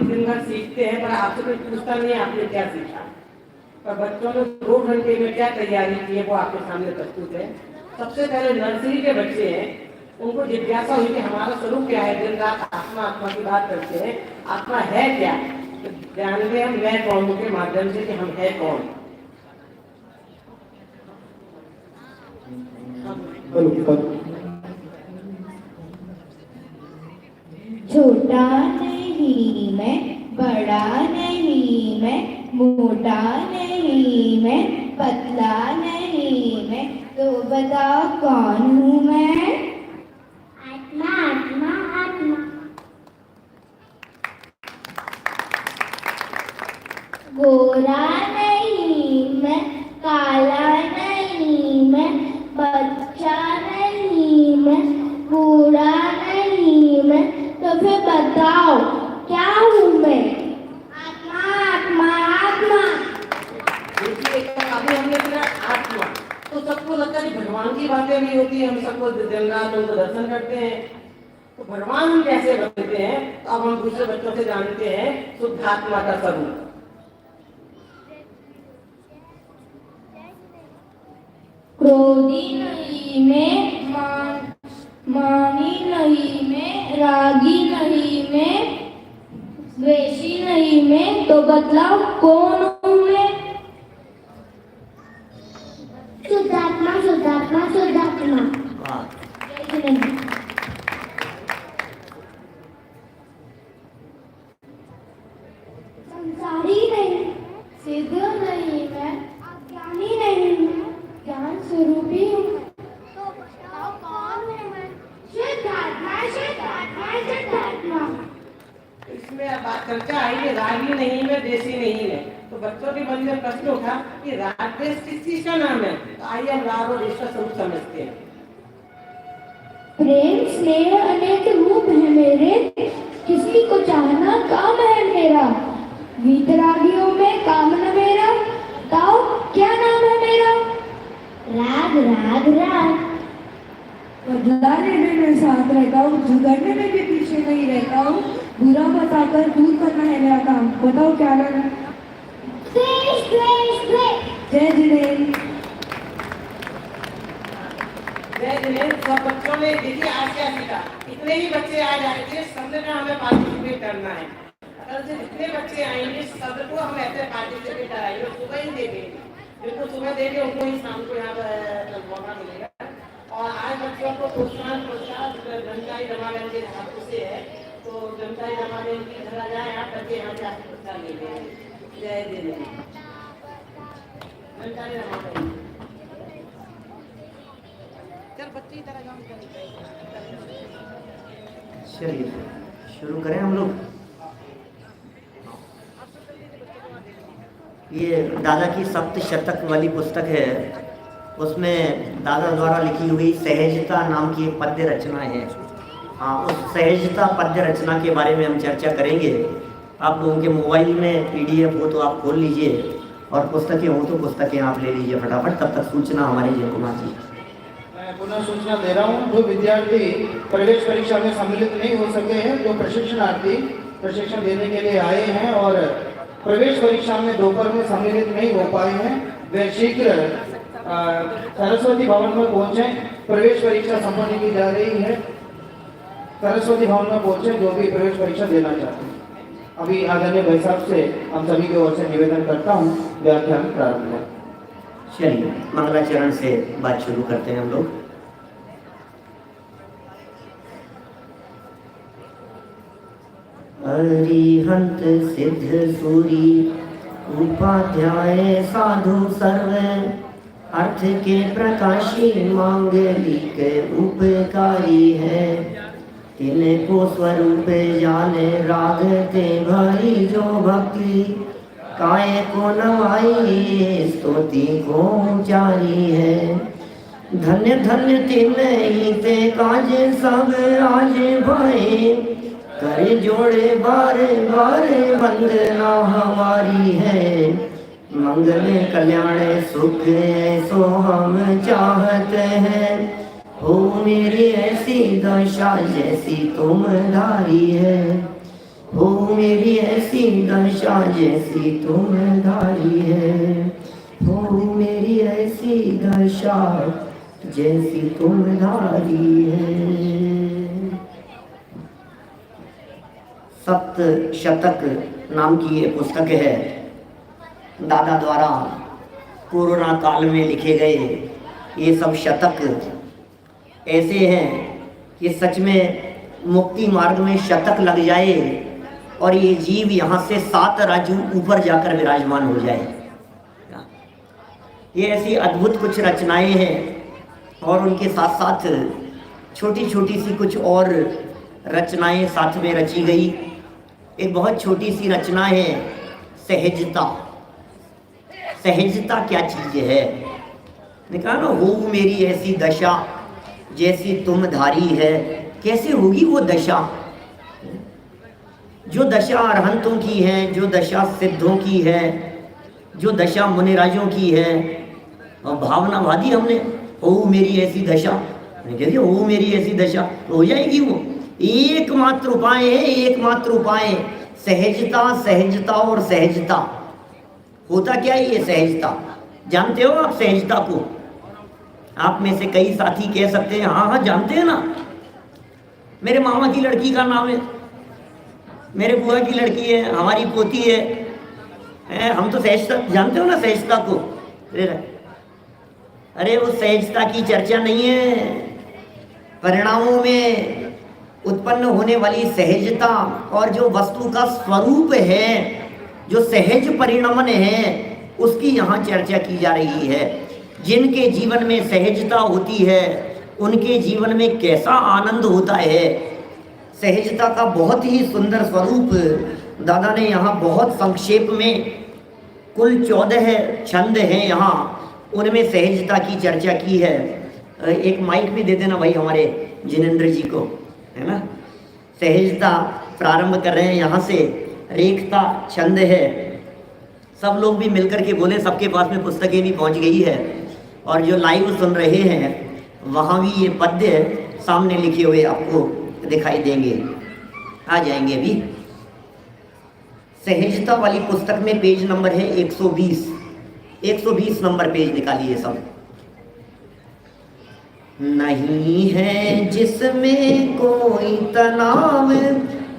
दिन भर सीखते हैं, पर आपसे कोई पूछता नहीं है आपने क्या सीखा। पर बच्चों ने 2 घंटे में क्या तैयारी की है वो आपके सामने प्रस्तुत है। सबसे पहले नर्सरी के बच्चे हैं, उनको जिज्ञासा हुई कि हमारा स्वरूप क्या है। दिन रात आत्मा आत्मा की बात करते हैं, आत्मा है क्या, तो जानेंगे हम मैं कौन के माध्यम से कि हम है कौन। छोटा नहीं मैं, बड़ा नहीं मैं, मोटा नहीं मैं, पतला नहीं मैं, तो बताओ कौन हूँ मैं? आत्मा आत्मा आत्मा। गोरा नहीं मैं, काला नहीं मैं, बच्चा नहीं मैं, बूढ़ा नहीं मैं, तो फिर बताओ क्या हूँ मैं? आत्मा आत्मा आत्मा। देखिए अभी हमने सुना आत्मा, तो सबको लगता है भगवान की बातें नहीं होती, हम सबको दिन रात उनको दर्शन करते हैं, तो भगवान हम कैसे बनते हैं? तो अब हम दूसरे बच्चों से जानते हैं शुद्धात्मा का स्वरूप। क्रोधी नहीं मैं, मानी नहीं मैं, रागी नहीं मैं, द्वेषी नहीं मैं, तो बतलाओ कौन हूँ मैं? शुद्धात्मा शुद्धात्मा शुद्धात्मा। संसारी नहीं, सिद्ध नहीं मैं, अज्ञानी नहीं मैं, ज्ञान स्वरूपी हूँ। तो बताओ कौन हूँ मैं? शुद्धात्मा शुद्धात्मा शुद्धात्मा। इसमें अब बात चर्चा आई कि रागी नहीं है, देसी नहीं है, तो बच्चों के मन में प्रश्न उठा कि राग देश किस चीज का नाम है। तो आइए हम राग और देश का स्वरूप समझते हैं। प्रेम स्नेह अनेक रूप है मेरे, किसी को चाहना काम है मेरा, वीतरागियों में काम न मेरा, बताओ क्या नाम है मेरा? राग राग राग। बदला लेने में साथ रहता हूँ, झगड़ने में भी पीछे नहीं रहता हूँ, बुरा बताकर दूर करना है मेरा काम, बताओ क्या नाम है? द्वेष द्वेष द्वेष। जय जिनेन्द्र। जय जिनेन्द्र। सब बच्चों ने देखिए आज क्या सीखा, इतने ही बच्चे आज आए थे, सबने का हमें पार्टिसिपेट करना है। अगर से जितने बच्चे आएंगे सबको हम ऐसे पार्टिसिपेट कराएंगे, सुबह ही देंगे, जिनको सुबह देंगे उनको ही शाम को यहाँ पर मौका मिलेगा। और आज बच्चों को प्रोत्साहन जनताई रमाबेन के हाथों से है, तो जनताई रमाबेन की घर आ जाए आप बच्चे यहाँ से आपको प्रोत्साहन ले लेंगे। जय जिनेन्द्र। जनताई रमाबेन बच्ची तरह चलिए शुरू करें हम लोग। ये दादा की सप्तशतक वाली पुस्तक है, उसमें दादा द्वारा लिखी हुई सहजता नाम की एक पद्य रचना है। हाँ, उस सहजता पद्य रचना के बारे में हम चर्चा करेंगे। आप लोगों के मोबाइल में PDF हो तो आप खोल लीजिए, और पुस्तकें हो तो पुस्तकें आप ले लीजिए फटाफट। तब तक सूचना हमारे जय कुमार जी। पुनः सूचना दे रहा हूँ, जो विद्यार्थी प्रवेश परीक्षा में सम्मिलित नहीं हो सके हैं, जो प्रशिक्षणार्थी प्रशिक्षण देने के लिए आए हैं और प्रवेश परीक्षा में दोपहर में सम्मिलित नहीं हो पाए हैं, वे शीघ्र सरस्वती भवन में पहुंचे। प्रवेश परीक्षा संपन्न की जा रही है, सरस्वती भवन में पहुंचे जो भी प्रवेश परीक्षा देना चाहते हैं। अभी आदरणीय भाई साहब से हम सभी की ओर से निवेदन करता हूँ, व्याख्यान प्रारंभ है। चलिए मंगलाचरण से बात शुरू करते हैं हम लोग। अरिहंत सिद्ध सूरी उपाध्याय साधु सर्व, अर्थ के प्रकाशी मांगलिक उपकारी है। तिनको स्वरूप जाने राग ते भरी जो भक्ति, काय को नवाई स्तुति को उचारी है। धन्य धन्य तिन्हीं ते काज सब राज भाई, करे जोड़े बार बार वंदना हमारी है। मंगल कल्याण सुख ऐसो हम चाहते हैं, हो मेरी ऐसी दशा जैसी तुम धारी है। हो मेरी ऐसी दशा जैसी तुम धारी है, हो मेरी ऐसी दशा जैसी तुम धारी है। सप्त शतक नाम की ये पुस्तक है, दादा द्वारा कोरोना काल में लिखे गए ये सब शतक ऐसे हैं कि सच में मुक्ति मार्ग में शतक लग जाए और ये जीव यहाँ से 7 राज्यों ऊपर जाकर विराजमान हो जाए। ये ऐसी अद्भुत कुछ रचनाएं हैं और उनके साथ साथ छोटी छोटी सी कुछ और रचनाएं साथ में रची गई। एक बहुत छोटी सी रचना है सहजता। सहजता क्या चीज़ है? ने कहा ना, हो मेरी ऐसी दशा जैसी तुम धारी है। कैसे होगी वो दशा? जो दशा अरहंतों की है, जो दशा सिद्धों की है, जो दशा मुनिराजों की है। और भावनावादी हमने हो मेरी ऐसी दशा, कहते हो मेरी ऐसी दशा तो हो जाएगी वो। एकमात्र उपाय है, एकमात्र उपाय सहजता, सहजता और सहजता। होता क्या है ये सहजता? जानते हो आप सहजता को? आप में से कई साथी कह सकते हैं हाँ हाँ जानते हैं ना, मेरे मामा की लड़की का नाम है, मेरे बुआ की लड़की है, हमारी पोती है, हम तो सहजता जानते हो ना सहजता को। अरे वो सहजता की चर्चा नहीं है। परिणामों में उत्पन्न होने वाली सहजता और जो वस्तु का स्वरूप है, जो सहज परिणमन है, उसकी यहाँ चर्चा की जा रही है। जिनके जीवन में सहजता होती है उनके जीवन में कैसा आनंद होता है। सहजता का बहुत ही सुंदर स्वरूप दादा ने यहाँ बहुत संक्षेप में, कुल 14 छंद हैं यहाँ, उनमें सहजता की चर्चा की है। एक माइक भी दे देना भाई हमारे जिनेंद्र जी को, है ना। सहजता प्रारंभ कर रहे हैं यहाँ से। रेखता छंद है। सब लोग भी मिलकर के बोले, सबके पास में पुस्तकें भी पहुँच गई है और जो लाइव सुन रहे हैं वहाँ भी ये पद्य सामने लिखे हुए आपको दिखाई देंगे, आ जाएंगे अभी। सहजता वाली पुस्तक में पेज नंबर है 120 नंबर पेज निकालिए सब। नहीं है जिसमें कोई तनाव,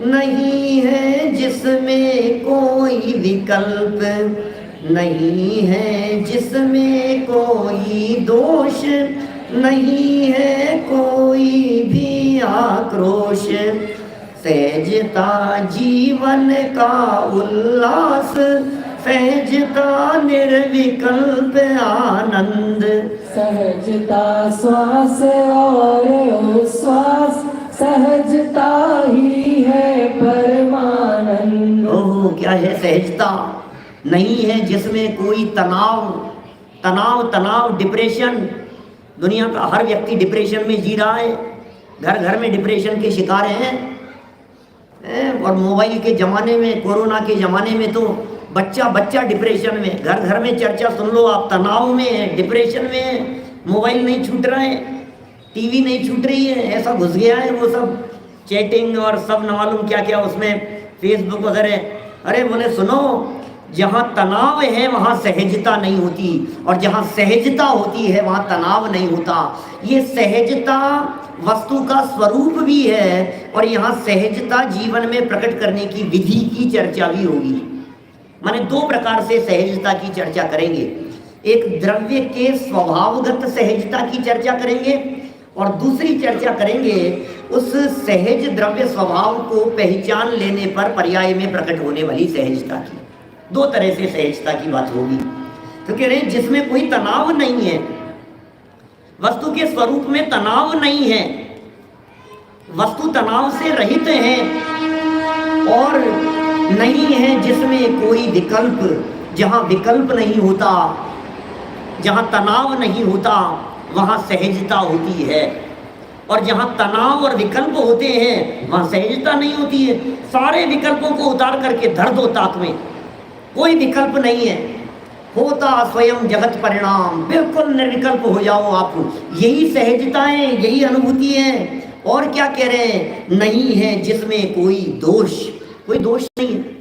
नहीं है जिसमें कोई विकल्प, नहीं है जिसमें कोई दोष, नहीं है कोई भी आक्रोश। सहजता जीवन का उल्लास, सहजता निर्विकल्प आनंद। सहजता श्वास और उच्छ्वास, सहजता ही है परमानंद। ओह, क्या है सहजता? नहीं है जिसमें कोई तनाव, डिप्रेशन। दुनिया का हर व्यक्ति डिप्रेशन में जी रहा है, घर घर में डिप्रेशन के शिकार हैं। और मोबाइल के ज़माने में, कोरोना के ज़माने में तो बच्चा डिप्रेशन में, घर घर में चर्चा सुन लो आप, तनाव में है, डिप्रेशन में है। मोबाइल नहीं छूट रहा है, टीवी नहीं छूट रही है, ऐसा घुस गया है वो सब चैटिंग और सब न मालूम क्या क्या उसमें, फेसबुक वगैरह। अरे बोले सुनो, जहाँ तनाव है वहाँ सहजता नहीं होती, और जहाँ सहजता होती है वहाँ तनाव नहीं होता। ये सहजता वस्तु का स्वरूप भी है और यहाँ सहजता जीवन में प्रकट करने की विधि की चर्चा भी होगी। माने 2 प्रकार से सहजता की चर्चा करेंगे। एक द्रव्य के स्वभावगत सहजता की चर्चा करेंगे और दूसरी चर्चा करेंगे उस सहज द्रव्य स्वभाव को पहचान लेने पर पर्याय में प्रकट होने वाली सहजता की। 2 तरह से सहजता की बात होगी। तो कह रहे हैं जिसमें कोई तनाव नहीं है, वस्तु के स्वरूप में तनाव नहीं है, वस्तु तनाव से रहित है, और नहीं है जिसमें कोई विकल्प। जहाँ विकल्प नहीं होता, जहाँ तनाव नहीं होता, वहाँ सहजता होती है। और जहाँ तनाव और विकल्प होते हैं वहाँ सहजता नहीं होती है। सारे विकल्पों को उतार करके धर दो ताक में, कोई विकल्प नहीं है, होता स्वयं जगत परिणाम, बिल्कुल निर्विकल्प हो जाओ आप। यही सहजता है, यही अनुभूति है। और क्या कह रहे हैं? नहीं है जिसमें कोई दोष, कोई दोष नहीं है।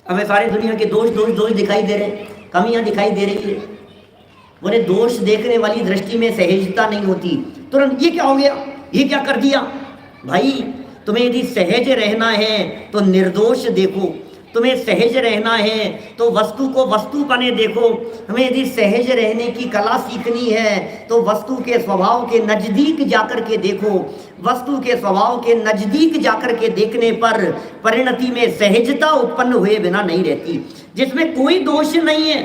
हमें सारी दुनिया के दोष दोष दोष दिखाई दे रहे हैं, कमियां दिखाई दे रही है। बोले दोष देखने वाली दृष्टि में सहजता नहीं होती, तुरंत ये क्या हो गया, ये क्या कर दिया। भाई तुम्हें यदि सहज रहना है तो निर्दोष देखो, तुम्हें सहज रहना है तो वस्तु को वस्तु बने देखो। हमें यदि सहज रहने की कला सीखनी है तो वस्तु के स्वभाव के नज़दीक जाकर के देखो। वस्तु के स्वभाव के नज़दीक जाकर के देखने पर परिणति में सहजता उत्पन्न हुए बिना नहीं रहती। जिसमें कोई दोष नहीं है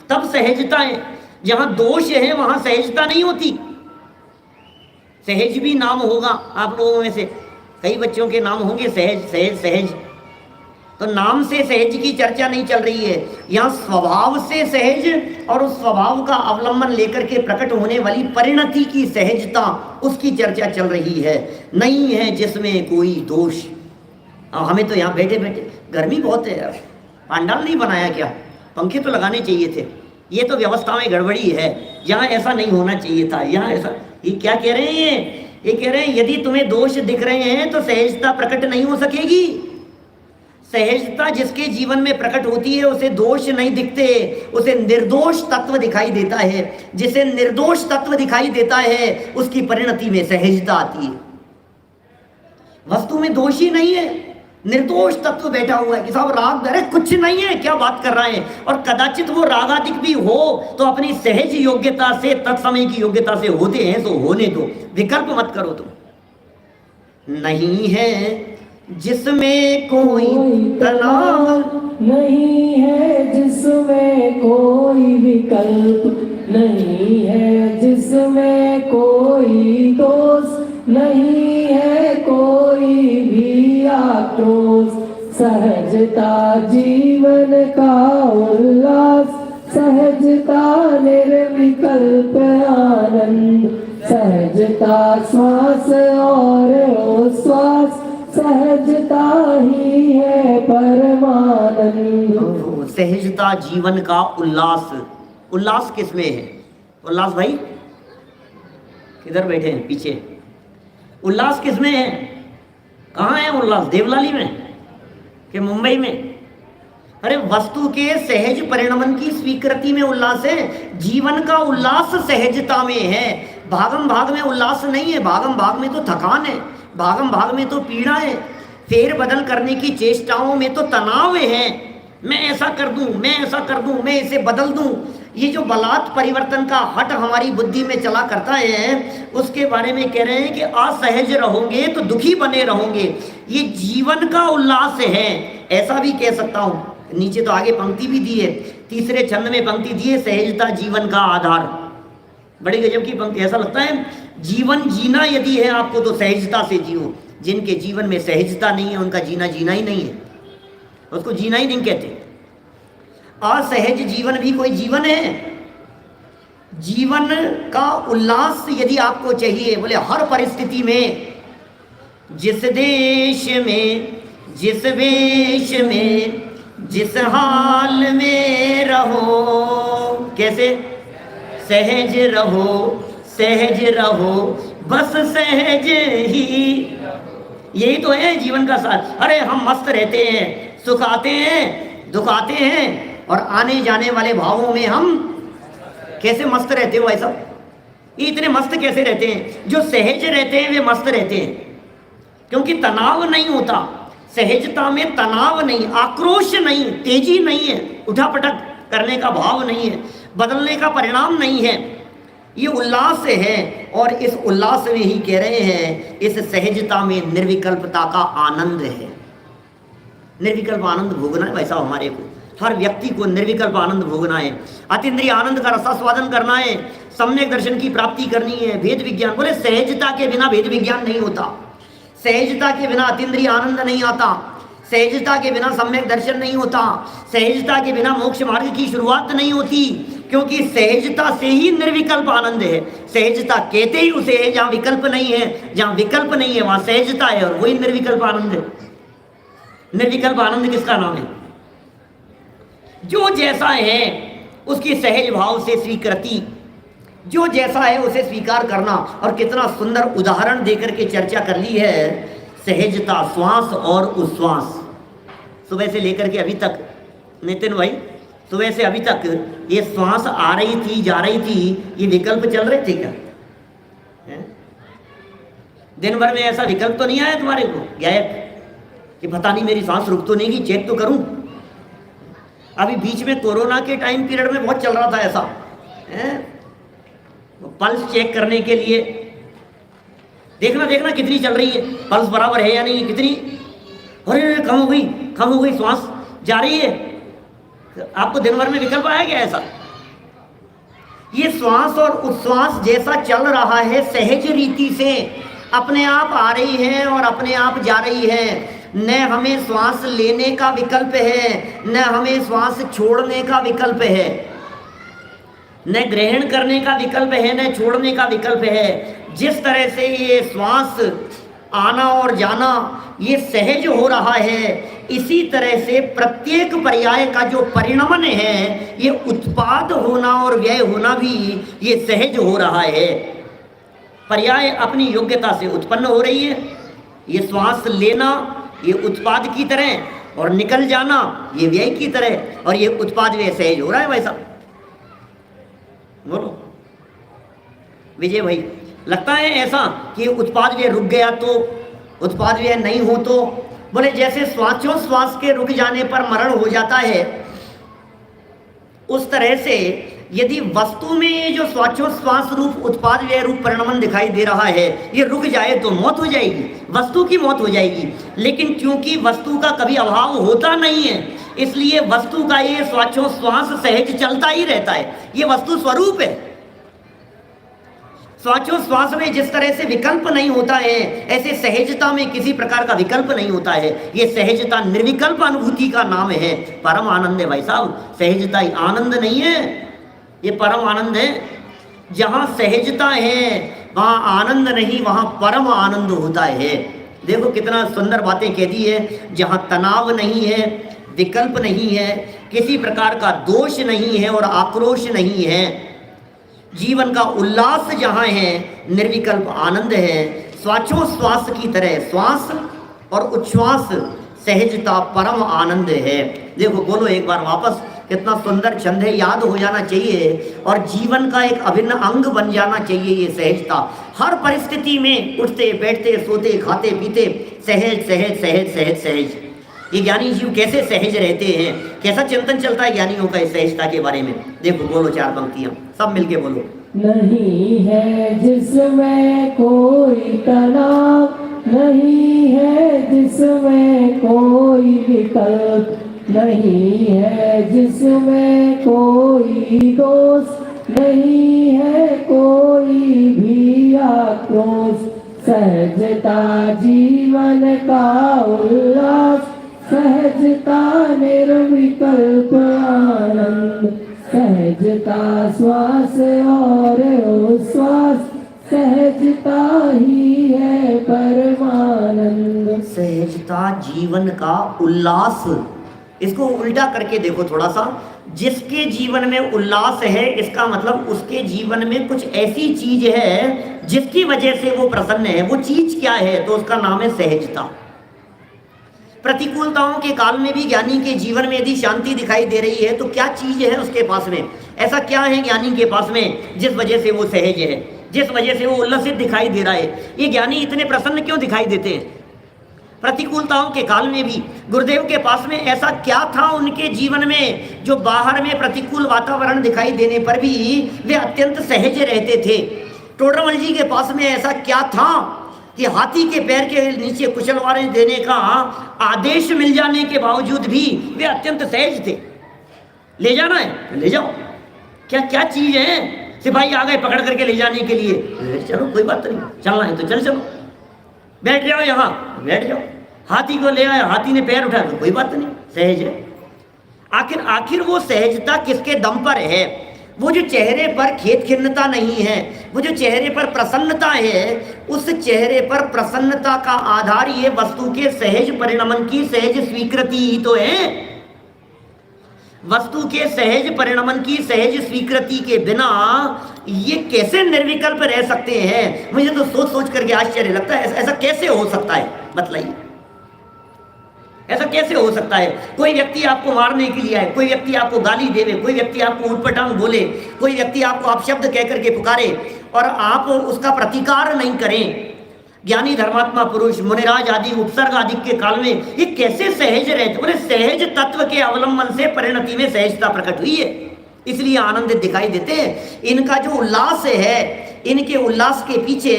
तब सहजता है, जहाँ दोष है वहाँ सहजता नहीं होती। सहज भी नाम होगा आप लोगों में से कई बच्चों के नाम होंगे सहज सहज सहज, तो नाम से सहज की चर्चा नहीं चल रही है। यहाँ स्वभाव से सहज और उस स्वभाव का अवलंबन लेकर के प्रकट होने वाली परिणति की सहजता, उसकी चर्चा चल रही है। नहीं है जिसमें कोई दोष। हमें तो यहाँ बैठे बैठे गर्मी बहुत है यार, पांडाल नहीं बनाया क्या, पंखे तो लगाने चाहिए थे। ये तो व्यवस्था में गड़बड़ी है, यहाँ ऐसा नहीं होना चाहिए था, यहाँ ऐसा। ये क्या कह रहे हैं, ये कह रहे हैं यदि तुम्हें दोष दिख रहे हैं तो सहजता प्रकट नहीं हो सकेगी। सहजता जिसके जीवन में प्रकट होती है उसे दोष नहीं दिखते, उसे निर्दोष तत्व दिखाई देता है। जिसे निर्दोष तत्व दिखाई देता है उसकी परिणति में सहजता आती है। वस्तु में दोष ही नहीं है, निर्दोष तत्व बैठा हुआ है कि साहब राग, अरे कुछ नहीं है, क्या बात कर रहे हैं। और कदाचित वो रागादिक भी हो तो अपनी सहज योग्यता से, तत्समय की योग्यता से होते हैं तो होने दो, विकल्प मत करो तुम। नहीं है जिसमें कोई तनाव, नहीं है जिसमें कोई विकल्प, नहीं है जिसमें कोई दोष, नहीं है कोई भी आक्रोश। सहजता जीवन का उल्लास, सहजता निर्विकल्प आनंद, सहजता श्वास और उच्छ्वास, सहजता ही है परमानंद। सहजता जीवन का उल्लास। उल्लास किसमें है? उल्लास भाई किधर बैठे हैं पीछे? उल्लास किसमें है? कहाँ है उल्लास? देवलाली में कि मुंबई में? अरे वस्तु के सहज परिणमन की स्वीकृति में उल्लास है। जीवन का उल्लास सहजता में है। भागम भाग में उल्लास नहीं है। भागम भाग में तो थकान है, भागम भाग में तो पीड़ा है, फेर बदल करने की चेष्टाओं में तो तनाव है। मैं ऐसा कर दूं, मैं ऐसा कर दूं, मैं इसे बदल दूं। ये जो बलात् परिवर्तन का हट हमारी बुद्धि में चला करता है, उसके बारे में कह रहे हैं कि असहज रहोगे तो दुखी बने रहोगे। ये जीवन का उल्लास है, ऐसा भी कह सकता हूँ। नीचे तो आगे पंक्ति भी दी है, तीसरे छंद में पंक्ति दी है, सहजता जीवन का आधार। बड़ी गजब की पंक्ति। ऐसा लगता है जीवन जीना यदि है आपको तो सहजता से जियो। जिनके जीवन में सहजता नहीं है उनका जीना जीना ही नहीं है, उसको जीना ही नहीं कहते। असहज जीवन भी कोई जीवन है? जीवन का उल्लास यदि आपको चाहिए, बोले हर परिस्थिति में, जिस देश में, जिस वेश में, जिस हाल में रहो, कैसे? सहज रहो, सहज रहो, बस सहज ही। यही तो है जीवन का साथ। अरे हम मस्त रहते हैं, सुख आते हैं, दुख आते हैं, और आने जाने वाले भावों में हम कैसे मस्त रहते हो? ऐसा ये इतने मस्त कैसे रहते हैं? जो सहज रहते हैं वे मस्त रहते हैं, क्योंकि तनाव नहीं होता। सहजता में तनाव नहीं, आक्रोश नहीं, तेजी नहीं है, उठापटक करने का भाव नहीं है, बदलने का परिणाम नहीं है। ये उल्लास है, और इस उल्लास में ही कह रहे हैं इस सहजता में निर्विकल्पता का आनंद है। निर्विकल्प आनंद भोगना है वैसा हमारे को, हर व्यक्ति को निर्विकल्प आनंद भोगना है। अतीन्द्रिय आनंद का रसास्वादन करना है, सम्यक दर्शन की प्राप्ति करनी है, भेद विज्ञान। बोले सहजता के बिना भेद विज्ञान नहीं होता, सहजता के बिना अतीन्द्रिय आनंद नहीं आता, सहजता के बिना सम्यक दर्शन नहीं होता, सहजता के बिना मोक्ष मार्ग की शुरुआत नहीं होती, क्योंकि सहजता से ही निर्विकल्प आनंद है। सहजता कहते ही उसे है जहाँ विकल्प नहीं है, जहाँ विकल्प नहीं है वहाँ सहजता है, और वही निर्विकल्प आनंद है। निर्विकल्प आनंद किसका नाम है? जो जैसा है उसकी सहज भाव से स्वीकृति, जो जैसा है उसे स्वीकार करना। और कितना सुंदर उदाहरण देकर के चर्चा कर ली है। सहजता, श्वास और उच्छ्वास। सुबह से लेकर के अभी तक, नितिन भाई, सुबह से अभी तक ये श्वास आ रही थी, जा रही थी, ये विकल्प चल रहे थे क्या? हैं? दिन भर में ऐसा विकल्प तो नहीं आया तुम्हारे को गायब कि पता नहीं मेरी सांस रुक तो नहीं गई, चेक तो करूं? अभी बीच में कोरोना के टाइम पीरियड में बहुत चल रहा था ऐसा, पल्स चेक करने के लिए, देखना देखना कितनी चल रही है, पल्स बराबर है या नहीं, कितनी, अरे कम हो गई श्वास जा रही है। आपको दिन भर में विकल्प आया क्या ऐसा? ये श्वास और उच्छ्वास जैसा चल रहा है सहज रीति से, अपने आप आ रही है और अपने आप जा रही है। न हमें श्वास लेने का विकल्प है, न हमें श्वास छोड़ने का विकल्प है, न ग्रहण करने का विकल्प है, न छोड़ने का विकल्प है। जिस तरह से ये श्वास आना और जाना ये सहज हो रहा है, इसी तरह से प्रत्येक पर्याय का जो परिणमन है, ये उत्पाद होना और व्यय होना भी ये सहज हो रहा है। पर्याय अपनी योग्यता से उत्पन्न हो रही है। ये श्वास लेना ये उत्पाद की तरह और निकल जाना ये व्यय की तरह, और ये उत्पाद व्यय सहज हो रहा है भाई साहब। बोलो विजय भाई, लगता है ऐसा कि उत्पाद व्यय रुक गया तो, उत्पाद व्यय नहीं हो तो? बोले जैसे श्वासोच्छ्वास के रुक जाने पर मरण हो जाता है, उस तरह से यदि वस्तु में ये जो श्वासोच्छ्वास रूप उत्पाद व्यय रूप परिणमन दिखाई दे रहा है, ये रुक जाए तो मौत हो जाएगी, वस्तु की मौत हो जाएगी। लेकिन क्योंकि वस्तु का कभी अभाव होता नहीं है, इसलिए वस्तु का ये श्वासोच्छ्वास सहज चलता ही रहता है। ये वस्तु स्वरूप है। श्वासोच्छ्वास में जिस तरह से विकल्प नहीं होता है, ऐसे सहजता में किसी प्रकार का विकल्प नहीं होता है। ये सहजता निर्विकल्प अनुभूति का नाम है, परम आनंद है भाई साहब। सहजता ही आनंद नहीं है, ये परम आनंद है। जहाँ सहजता है वहाँ आनंद नहीं, वहाँ परम आनंद होता है। देखो कितना सुंदर बातें कह दी है। जहाँ तनाव नहीं है, विकल्प नहीं है, किसी प्रकार का दोष नहीं है और आक्रोश नहीं है, जीवन का उल्लास जहाँ है, निर्विकल्प आनंद है। श्वासोच्छ्वास की तरह श्वास और उच्छ्वास सहजता परम आनंद है। देखो बोलो एक बार वापस, कितना सुंदर छंद है, याद हो जाना चाहिए और जीवन का एक अभिन्न अंग बन जाना चाहिए ये सहजता। हर परिस्थिति में उठते बैठते सोते खाते पीते सहज सहज सहज सहज सहज। ये ज्ञानी जीव कैसे सहज रहते हैं, कैसा चिंतन चलता है ज्ञानियों का इस सहजता के बारे में। देखो बोलो चार पंक्तियां, सब मिलके बोलो। नहीं है जिसमें कोई तनाव, नहीं है जिसमें कोई विकल्प, नहीं है जिसमें कोई दोष, नहीं है कोई भी आक्रोश। सहजता जीवन का उल्लास, सहजता निर्विकल्प आनंद, सहजता श्वास और उच्छ्वास, सहजता ही है परमानंद। सहजता जीवन का उल्लास, इसको उल्टा करके देखो थोड़ा सा। जिसके जीवन में उल्लास है, इसका मतलब उसके जीवन में कुछ ऐसी चीज है जिसकी वजह से वो प्रसन्न है। वो चीज क्या है? तो उसका नाम है सहजता। प्रतिकूलताओं के काल में भी ज्ञानी के जीवन में यदि शांति दिखाई दे रही है तो क्या चीज है उसके पास में? ऐसा क्या है ज्ञानी के पास में जिस वजह से वो सहज है, जिस वजह से वो उल्लसित दिखाई दे रहा है? ये ज्ञानी इतने प्रसन्न क्यों दिखाई देते हैं? प्रतिकूलताओं के काल में भी गुरुदेव के पास में ऐसा क्या था उनके जीवन में जो बाहर में प्रतिकूल वातावरण दिखाई देने पर भी वे अत्यंत सहज रहते थे? टोडरमल जी के पास में ऐसा क्या था कि हाथी के पैर के नीचे कुचलवारे देने का आदेश मिल जाने के बावजूद भी वे अत्यंत सहज थे? ले जाना है तो ले जाओ, क्या क्या चीज है? सिपाही आ गए पकड़ करके ले जाने के लिए, चलो कोई बात नहीं, चलना है तो चलो, बैठ जाओ यहाँ बैठ जाओ। हाथी को ले आया, हाथी ने पैर उठाया तो कोई बात नहीं, सहज है। आखिर वो सहजता किसके दम पर है? वो जो चेहरे पर खेद खिन्नता नहीं है, वो जो चेहरे पर प्रसन्नता है, उस चेहरे पर प्रसन्नता का आधार ये वस्तु के सहज परिणमन की सहज स्वीकृति ही तो है। वस्तु के सहज परिणमन की सहज स्वीकृति के बिना ये कैसे निर्विकल्प रह सकते हैं? मुझे तो सोच सोच करके आश्चर्य लगता है, ऐसा कैसे हो सकता है? बताइए। ऐसा कैसे हो सकता है? कोई व्यक्ति आपको मारने के लिए आए, कोई व्यक्ति आपको गाली देवे, कोई व्यक्ति आपको उटपटांग बोले, कोई व्यक्ति आपको अपशब्द कह करके पुकारे और आप उसका प्रतिकार नहीं करें। ज्ञानी धर्मात्मा पुरुष मुनिराज आदि उपसर्ग आदि के काल में ये कैसे सहज रहते? बोले सहज तत्व के अवलंबन से परिणति में सहजता प्रकट हुई है, इसलिए आनंदित दिखाई देते हैं। इनका जो उल्लास है, इनके उल्लास के पीछे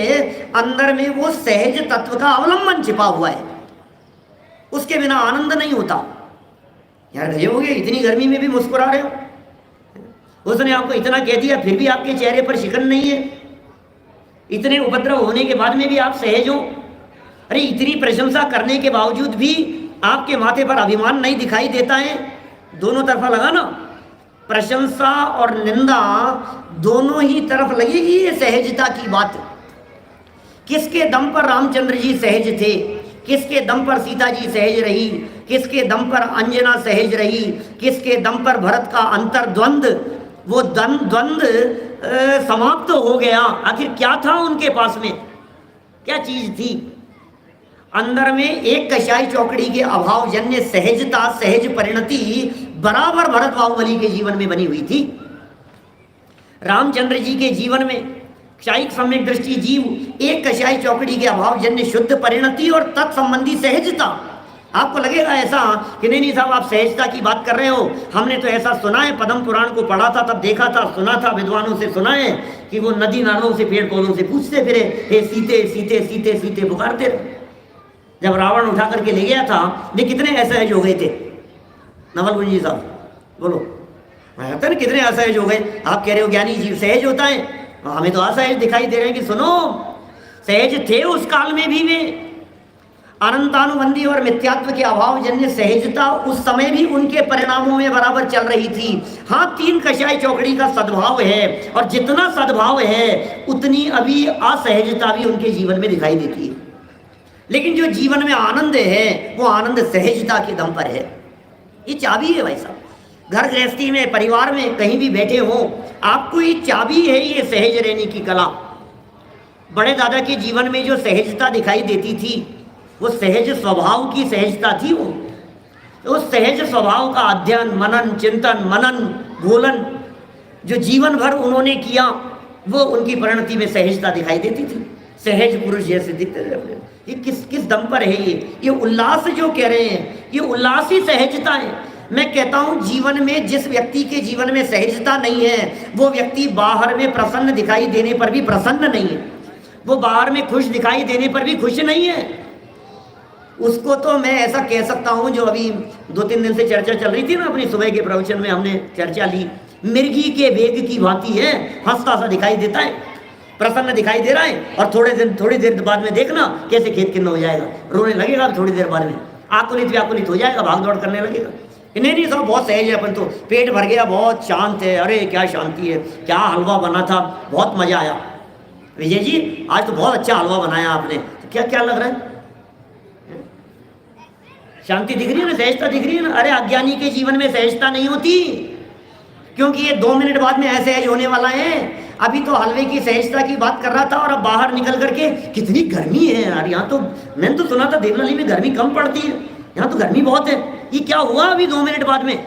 अंदर में वो सहज तत्व का अवलंबन छिपा हुआ है, उसके बिना आनंद नहीं होता। यार गए हो गए, इतनी गर्मी में भी मुस्कुरा रहे हो, उसने आपको इतना कह दिया फिर भी आपके चेहरे पर शिकन नहीं है, इतने उपद्रव होने के बाद में भी आप सहज हो। अरे इतनी प्रशंसा करने के बावजूद भी आपके माथे पर अभिमान नहीं दिखाई देता है। दोनों तरफा लगा ना, प्रशंसा और निंदा दोनों ही तरफ लगेगी ये सहजता की बात। किसके दम पर रामचंद्र जी सहज थे, किसके दम पर सीता जी सहज रही, किसके दम पर अंजना सहज रही, किसके दम पर भरत का अंतर्द्वंद, वो द्वंद्व समाप्त हो गया। आखिर क्या था उनके पास में, क्या चीज थी? अंदर में एक कशाई चौकड़ी के अभाव जन्य सहजता, सहज परिणति बराबर भरत बाहुबली के जीवन में बनी हुई थी। रामचंद्र जी के जीवन में क्षायिक सम्यक दृष्टि जीव एक कशाई चौकड़ी के अभाव जन्य शुद्ध परिणति और तत्संबंधी सहजता। आपको लगेगा ऐसा कि नहीं साहब आप सहजता की बात कर रहे हो, हमने तो ऐसा सुना है, पद्म पुराण को पढ़ा था तब देखा था, सुना था, विद्वानों से सुना है कि वो नदी नालों से पेड़ पौधों से पूछते फिरे, हे सीते सीते सीते सीते पुकारते रहे। जब रावण उठा करके ले गया था, वे कितने असहज हो गए थे? नवल जी साहब बोलो, कहते ना कितने असहज हो गए। आप कह रहे हो ज्ञानी जीव सहज होता है, हमें तो असहज दिखाई दे रहे हैं कि सुनो सहज थे उस काल में भी वे। अनंतानुबंधी और मिथ्यात्व के अभाव जन्य सहजता उस समय भी उनके परिणामों में बराबर चल रही थी। हाँ, तीन कशाई चौकड़ी का सद्भाव है और जितना सद्भाव है उतनी अभी असहजता भी उनके जीवन में दिखाई देती है। लेकिन जो जीवन में आनंद है वो आनंद सहजता के दम पर है। ये चाबी है भाई साहब। घर गृहस्थी में, परिवार में, कहीं भी बैठे हो, आपको ये चाबी है, ये सहज रहने की कला। बड़े दादा के जीवन में जो सहजता दिखाई देती थी वो सहज स्वभाव की सहजता थी। वो तो सहज स्वभाव का अध्ययन, मनन, चिंतन, मनन, घोलन जो जीवन भर उन्होंने किया वो उनकी परिणति में सहजता दिखाई देती थी। सहज पुरुष जैसे दिखते थे। ये किस दम पर है? ये उल्लास जो कह रहे हैं, ये उल्लास ही सहजता है। मैं कहता हूँ जीवन में जिस व्यक्ति के जीवन में सहजता नहीं है वो व्यक्ति बाहर में प्रसन्न दिखाई देने पर भी प्रसन्न नहीं है, वो बाहर में खुश दिखाई देने पर भी खुश नहीं है। उसको तो मैं ऐसा कह सकता हूँ, जो अभी 2-3 दिन से चर्चा चल रही थी ना अपनी सुबह के प्रवचन में हमने चर्चा ली, मिर्गी के वेग की भांति है, हंसता सा दिखाई देता है, प्रसन्न दिखाई दे रहा है और थोड़ी देर बाद में देखना कैसे खेत खिन्न हो जाएगा, रोने लगेगा, थोड़ी देर बाद में आकुलित व्याकुलित हो जाएगा, भाग दौड़ करने लगेगा। नहीं सब बहुत सहज है, अपन तो पेट भर गया, बहुत शांत है, अरे क्या शांति है, क्या हलवा बना था, बहुत मजा आया। विजय जी आज तो बहुत अच्छा हलवा बनाया आपने, तो क्या लग रहा है? शांति दिख रही है ना, सहजता दिख रही है ना। अरे अज्ञानी के जीवन में सहजता नहीं होती, क्योंकि ये 2 मिनट बाद में असहज होने वाला है। अभी तो हलवे की सहजता की बात कर रहा था और अब बाहर निकल करके कितनी गर्मी है यार, यहाँ तो मैंने तो सुना था देवलाली में गर्मी कम पड़ती है, यहाँ तो गर्मी बहुत है। ये क्या हुआ अभी 2 मिनट बाद में?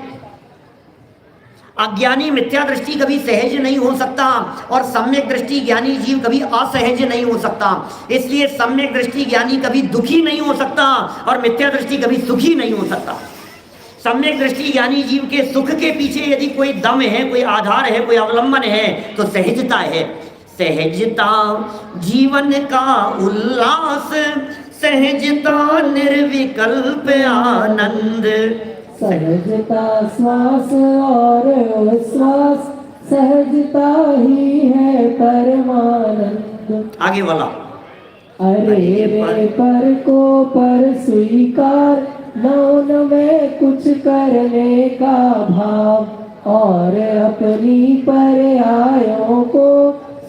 अज्ञानी मिथ्या दृष्टि कभी सहज नहीं हो सकता और सम्यक दृष्टि ज्ञानी जीव कभी असहज नहीं हो सकता। इसलिए सम्यक दृष्टि ज्ञानी कभी दुखी नहीं हो सकता और मिथ्या दृष्टि कभी सुखी नहीं हो सकता। सम्यक दृष्टि ज्ञानी जीव के सुख के पीछे यदि कोई दम है, कोई आधार है, कोई अवलंबन है तो सहजता है। सहजता जीवन का उल्लास, सहजता निर्विकल्प आनंद। सहजता श्वास और उच्छ्वास, सहजता ही है परमानंद। आगे वाला अरे रे पर को पर स्वीकार, मौन में कुछ करने का भाव, और अपनी पर्यायों को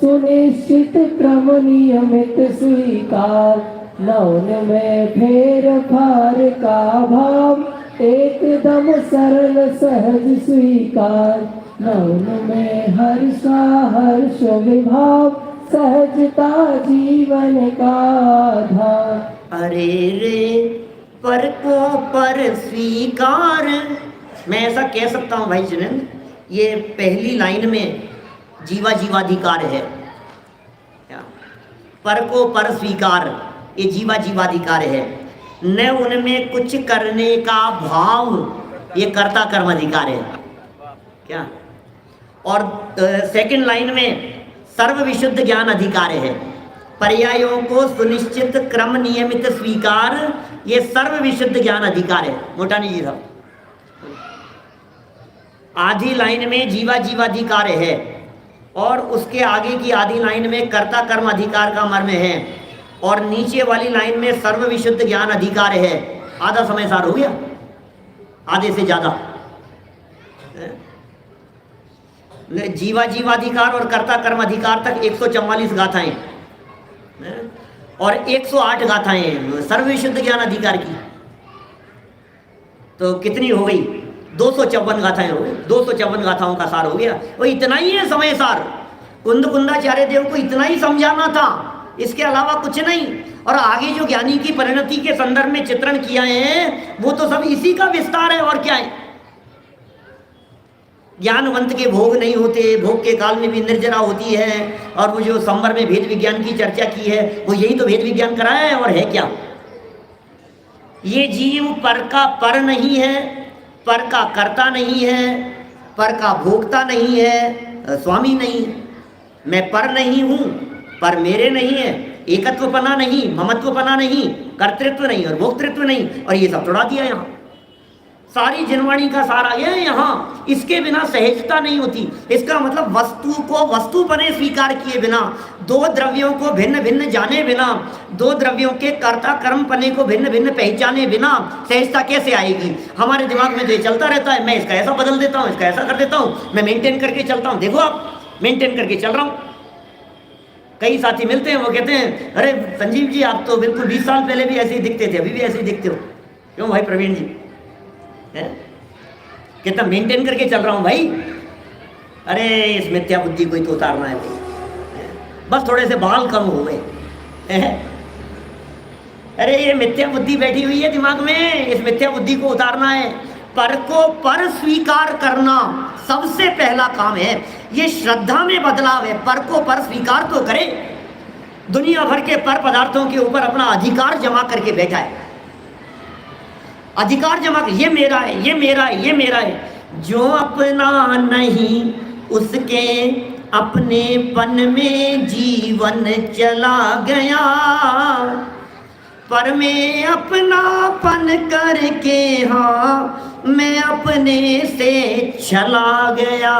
सुनिश्चित क्रम नियमित स्वीकार। मौन में फेर फार का भाव, एकदम सरल सहज स्वीकार। मौन में हर्ष विभाव, सहजता जीवन का आधार। अरे रे पर को पर स्वीकार। मैं ऐसा कह सकता हूँ भाई जिनेंद्र, ये पहली लाइन में जीवा जीवाधिकार है, पर को पर स्वीकार, ये जीवा जीवाधिकार है। न उनमें कुछ करने का भाव, ये कर्ता कर्म अधिकार है क्या। और सेकंड लाइन में सर्व विशुद्ध ज्ञान अधिकार है। पर्यायों को सुनिश्चित क्रम नियमित स्वीकार, ये सर्व विशुद्ध ज्ञान अधिकार है। मोटानी जी साहब, आधी लाइन में जीवा जीवाधिकार है और उसके आगे की आधी लाइन में कर्ता कर्म अधिकार का मर्म है और नीचे वाली लाइन में सर्व विशुद्ध ज्ञान अधिकार है। आधा समय सार हो गया, आधे से ज्यादा। जीवा जीवाधिकार और कर्ता कर्म अधिकार तक 144 गाथाएं और 108 गाथाएं सर्व विशुद्ध ज्ञान अधिकार की, तो कितनी हो गई? 254 गाथाएं हो गई। 254 गाथाओं का सार हो गया। वो इतना ही है समय सार। कुंद कुंदाचार्य देव को इतना ही समझाना था, इसके अलावा कुछ नहीं। और आगे जो ज्ञानी की परिणति के संदर्भ में चित्रण किया है वो तो सब इसी का विस्तार है, और क्या है। ज्ञानवंत के भोग नहीं होते, भोग के काल में भी निर्जरा होती है। और वो जो संवर में भेद विज्ञान की चर्चा की है, वो यही तो भेद विज्ञान कराया है, और है क्या। ये जीव पर का पर नहीं है, पर का कर्ता नहीं है, पर का भोक्ता नहीं है, स्वामी नहीं है। मैं पर नहीं हूं, पर मेरे नहीं है, एकत्वपना नहीं, ममत्वपना नहीं, कर्तृत्व नहीं और भोक्तृत्व नहीं, और ये सब तोड़ा दिया यहाँ। सारी जिनवाणी का सारा ये है यहाँ। इसके बिना सहजता नहीं होती। इसका मतलब वस्तु को वस्तुपने स्वीकार किए बिना, दो द्रव्यों को भिन्न भिन्न जाने बिना, दो द्रव्यों के कर्ता कर्म पने को भिन्न भिन्न पहचाने बिना सहजता कैसे आएगी। हमारे दिमाग में तो ये चलता रहता है, मैं इसका ऐसा बदल देता हूँ, इसका ऐसा कर देता हूँ, मैं मेंटेन करके चलता हूँ। देखो आप, मेंटेन करके चल रहा हूँ। कई साथी मिलते हैं, वो कहते हैं अरे संजीव जी आप तो बिल्कुल 20 साल पहले भी ऐसे ही दिखते थे, अभी भी ऐसे ही दिखते हो। क्यों भाई प्रवीण जी, कितना मेंटेन करके चल रहा हूं भाई। अरे इस मिथ्या बुद्धि को ही तो उतारना है भाई, बस थोड़े से बाल कम हो गए। अरे ये मिथ्या बुद्धि बैठी हुई है दिमाग में, इस मिथ्या बुद्धि को उतारना है। पर को पर स्वीकार करना सबसे पहला काम है। ये श्रद्धा में बदलाव है। पर को पर स्वीकार तो करे। दुनिया भर के पर पदार्थों के ऊपर अपना अधिकार जमा करके बैठा है। अधिकार जमा कर, ये मेरा है, ये मेरा है, ये मेरा है। जो अपना नहीं उसके अपनेपन में जीवन चला गया, पर मैं अपनापन करके हाँ मैं अपने से चला गया।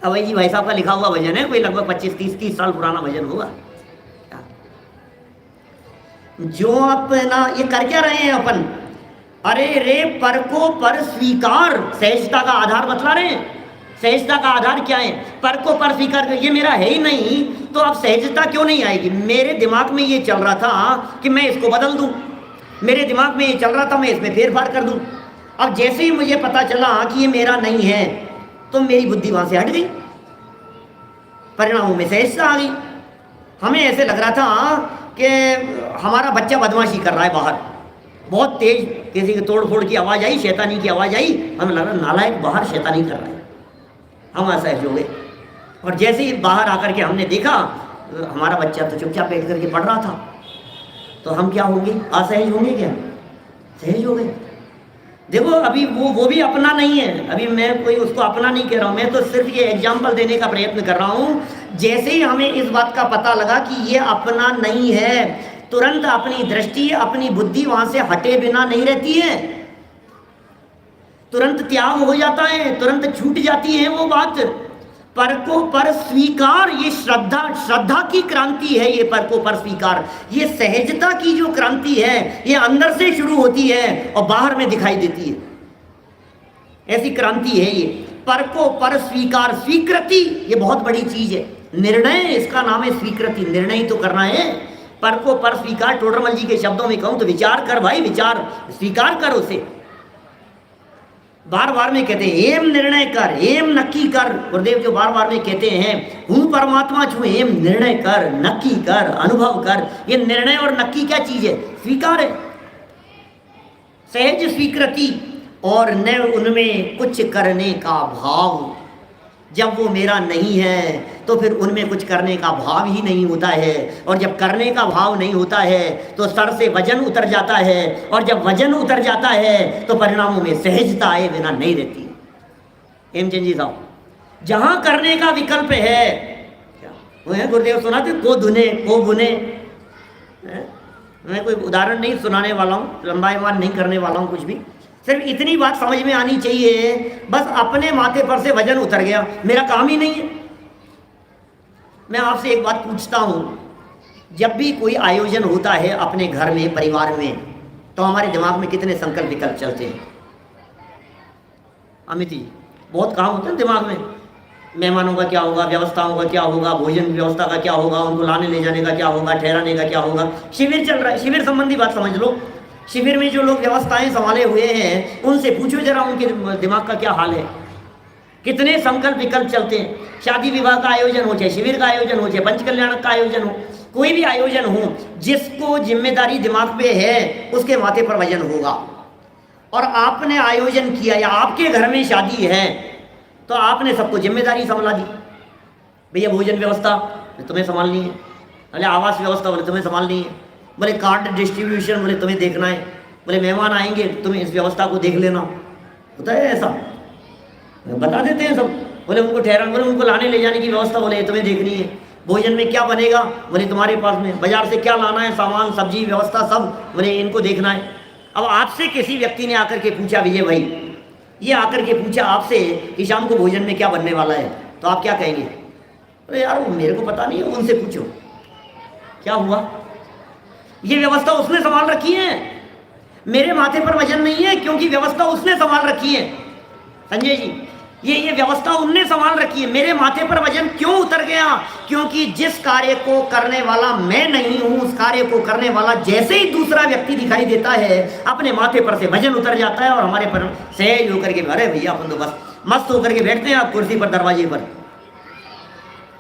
अवै जी भाई साहब का लिखा हुआ भजन है, कोई लगभग 25-30 साल पुराना भजन होगा। जो अपना, ये कर क्या रहे हैं अपन? अरे रे पर को पर स्वीकार, सहजता का आधार बतला रहे हैं। सहजता का आधार क्या है? पर को पर स्वीकार कर, ये मेरा है ही नहीं, तो अब सहजता क्यों नहीं आएगी? मेरे दिमाग में ये चल रहा था कि मैं इसको बदल दूं, मेरे दिमाग में ये चल रहा था मैं इसमें फेरफार कर दूं। अब जैसे ही मुझे पता चला कि ये मेरा नहीं है, तो मेरी बुद्धि वहां से हट गई, परिणामों में सहजता आ गई। हमें ऐसे लग रहा था कि हमारा बच्चा बदमाशी कर रहा है बाहर, बहुत तेज किसी की तोड़ फोड़ की आवाज़ आई, शैतानी की आवाज़ आई, हमें लग रहा नालायक बाहर शैतानी कर रहा है। हम असहज हो गए, और जैसे ही बाहर आकर के हमने देखा हमारा बच्चा तो चुपचाप बैठ करके पढ़ रहा था, तो हम क्या होंगे? असहज होंगे क्या? सहज हो गए। देखो अभी वो भी अपना नहीं है। अभी मैं कोई उसको अपना नहीं कह रहा हूँ, मैं तो सिर्फ ये एग्जाम्पल देने का प्रयत्न कर रहा हूँ। जैसे ही हमें इस बात का पता लगा कि ये अपना नहीं है, तुरंत अपनी दृष्टि अपनी बुद्धि वहां से हटे बिना नहीं रहती है, तुरंत त्याग हो जाता है, तुरंत छूट जाती है वो बात। पर को पर स्वीकार, ये श्रद्धा की क्रांति है। ये पर को पर स्वीकार, ये सहजता की जो क्रांति है, ये अंदर से शुरू होती है और बाहर में दिखाई देती है। ऐसी क्रांति है ये पर को पर स्वीकार। स्वीकृति ये बहुत बड़ी चीज है। निर्णय इसका नाम है स्वीकृति, निर्णय तो करना है। पर को पर स्वीकार, टोडरमल जी के शब्दों में कहूं तो विचार कर भाई, विचार स्वीकार कर उसे। बार बार में कहते हैं एम निर्णय कर, एम नक्की कर। गुरुदेव जो बार बार में कहते हैं हूं परमात्मा छू, एम निर्णय कर, नक्की कर, अनुभव कर। ये निर्णय और नक्की क्या चीज है? स्वीकार है। सहज स्वीकृति और न उनमें कुछ करने का भाव। जब वो मेरा नहीं है तो फिर उनमें कुछ करने का भाव ही नहीं होता है, और जब करने का भाव नहीं होता है तो सर से वजन उतर जाता है, और जब वजन उतर जाता है तो परिणामों में सहजता आए बिना नहीं रहती। हेमचंद जी साहब, जहाँ करने का विकल्प है, क्या वो है गुरुदेव सुनाते, को धुने को बुने। मैं कोई उदाहरण नहीं सुनाने वाला हूँ, लंबाईमान नहीं करने वाला हूँ कुछ भी, सिर्फ इतनी बात समझ में आनी चाहिए, बस अपने माथे पर से वजन उतर गया, मेरा काम ही नहीं है। मैं आपसे एक बात पूछता हूँ, जब भी कोई आयोजन होता है अपने घर में, परिवार में, तो हमारे दिमाग में कितने संकल्प विकल्प चलते हैं? अमित जी, बहुत काम होता है दिमाग में। मेहमानों का क्या होगा, व्यवस्थाओं का क्या होगा, भोजन व्यवस्था का क्या होगा, उनको लाने ले जाने का क्या होगा, ठहराने का क्या होगा। शिविर चल रहा है, शिविर संबंधी बात समझ लो। शिविर में जो लोग व्यवस्थाएं संभाले हुए हैं उनसे पूछो जरा उनके दिमाग का क्या हाल है, कितने संकल्प विकल्प चलते हैं। शादी विवाह का आयोजन हो, चाहे शिविर का आयोजन हो, चाहे पंच कल्याण का आयोजन हो, कोई भी आयोजन हो, जिसको जिम्मेदारी दिमाग पे है उसके माथे पर वजन होगा। और आपने आयोजन किया या आपके घर में शादी है तो आपने सबको जिम्मेदारी संभाला दी, भैया भोजन व्यवस्था तुम्हें संभालनी है, अरे आवास व्यवस्था बोले तुम्हें संभालनी है, बोले कार्ड डिस्ट्रीब्यूशन बोले तुम्हें देखना है, बोले मेहमान आएंगे तुम्हें इस व्यवस्था को देख लेना। होता है ऐसा, बता देते हैं सब, बोले उनको ठहराना, बोले उनको लाने ले जाने की व्यवस्था बोले तुम्हें देखनी है, भोजन में क्या बनेगा बोले तुम्हारे पास में, बाजार से क्या लाना है सामान सब्जी व्यवस्था सब बोले इनको देखना है। अब आपसे किसी व्यक्ति ने आकर के पूछा, विजय भाई ये आकर के पूछा आपसे कि शाम को भोजन में क्या बनने वाला है, तो आप क्या कहेंगे? अरे यार वो मेरे को पता नहीं है, उनसे पूछो। क्या हुआ? ये व्यवस्था उसने संभाल रखी है, मेरे माथे पर वजन नहीं है, क्योंकि व्यवस्था उसने संभाल रखी है। संजय जी, ये व्यवस्था उनने संभाल रखी है, मेरे माथे पर वजन क्यों उतर गया? क्योंकि जिस कार्य को करने वाला मैं नहीं हूं, उस कार्य को करने वाला जैसे ही दूसरा व्यक्ति दिखाई देता है अपने माथे पर से वजन उतर जाता है, और हमारे पर सहज होकर के, अरे भैया अपन तो बस मस्त होकर के बैठते हैं आप कुर्सी पर, दरवाजे पर।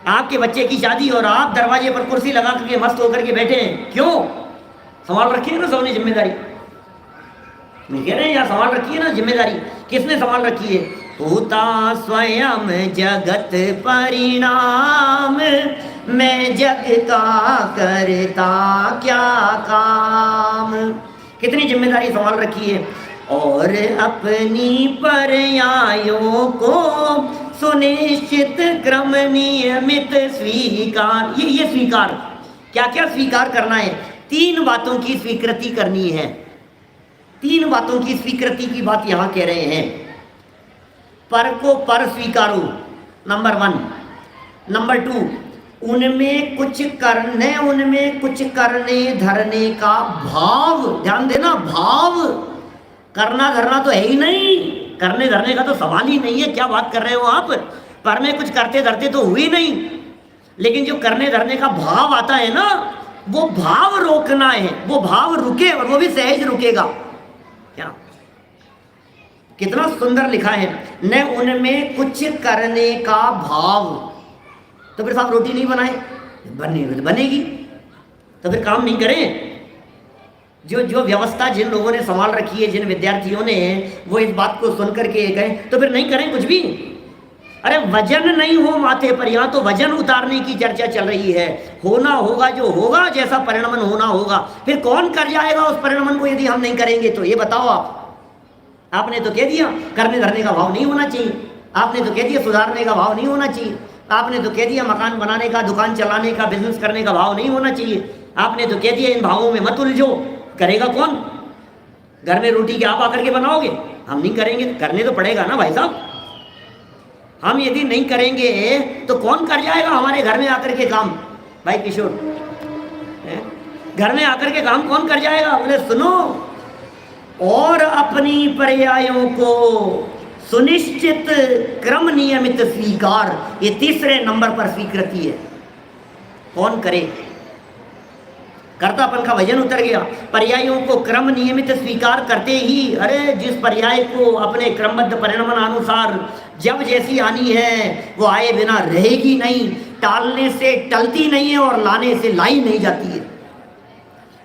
आपके बच्चे की शादी और आप दरवाजे पर कुर्सी लगा करके मस्त होकर के बैठे हैं, क्यों? संभाल रखी है ना सबने जिम्मेदारी। मैं कह रहे हैं यार संभाल रखी है ना जिम्मेदारी। किसने संभाल रखी है? होता स्वयं जगत परिणाम, मैं जग का करता क्या काम। कितनी जिम्मेदारी संभाल रखी है। और अपनी पर्यायों को सुनिश्चित क्रम नियमित स्वीकार। ये स्वीकार, क्या क्या स्वीकार करना है? 3 बातों की स्वीकृति करनी है। 3 बातों की स्वीकृति की बात यहां कह रहे हैं। पर को पर स्वीकारो, नंबर 1। नंबर 2, उनमें कुछ करने धरने का भाव। ध्यान देना, भाव। करना धरना तो है ही नहीं, करने धरने का तो सवाल ही नहीं है। क्या बात कर रहे हो आप? पर में कुछ करते धरते तो हुई नहीं, लेकिन जो करने धरने का भाव आता है ना, वो भाव रोकना है। वो भाव रुके और वो भी सहज रुकेगा। क्या कितना सुंदर लिखा है, न उनमें कुछ करने का भाव। तो फिर साहब रोटी नहीं बनाए, बनेगी तो फिर काम नहीं करें। जो व्यवस्था जिन लोगों ने संभाल रखी है, जिन विद्यार्थियों ने, वो इस बात को सुन करके गए तो फिर नहीं करें कुछ भी। अरे वजन नहीं हो माथे पर, यहाँ तो वजन उतारने की चर्चा चल रही है। होना होगा जो होगा, जैसा परिणमन होना होगा। फिर कौन कर जाएगा उस परिणमन को यदि हम नहीं करेंगे तो? ये बताओ आप। आपने तो कह दिया करने धरने का भाव नहीं होना चाहिए, आपने तो कह दिया सुधारने का भाव नहीं होना चाहिए, आपने तो कह दिया मकान बनाने का, दुकान चलाने का, बिजनेस करने का भाव नहीं होना चाहिए, आपने तो कह दिया इन भावों में मत उलझो। करेगा कौन? घर में रोटी क्या आप आकर के बनाओगे? हम नहीं करेंगे, करने तो पड़ेगा ना भाई साहब। हम यदि नहीं करेंगे तो कौन कर जाएगा हमारे घर में आकर के काम? भाई किशोर, घर में आकर के काम कौन कर जाएगा? बोले सुनो, और अपनी पर्यायों को सुनिश्चित क्रम नियमित स्वीकार। ये 3रे नंबर पर स्वीकृति है। कौन करे? कर्तापन का वजन उतर गया। पर्यायों को क्रम नियमित स्वीकार करते ही, अरे जिस पर्याय को अपने क्रमबद्ध परिणमन अनुसार जब जैसी आनी है वो आए बिना रहेगी नहीं, टालने से टलती नहीं है और लाने से लाई नहीं जाती है।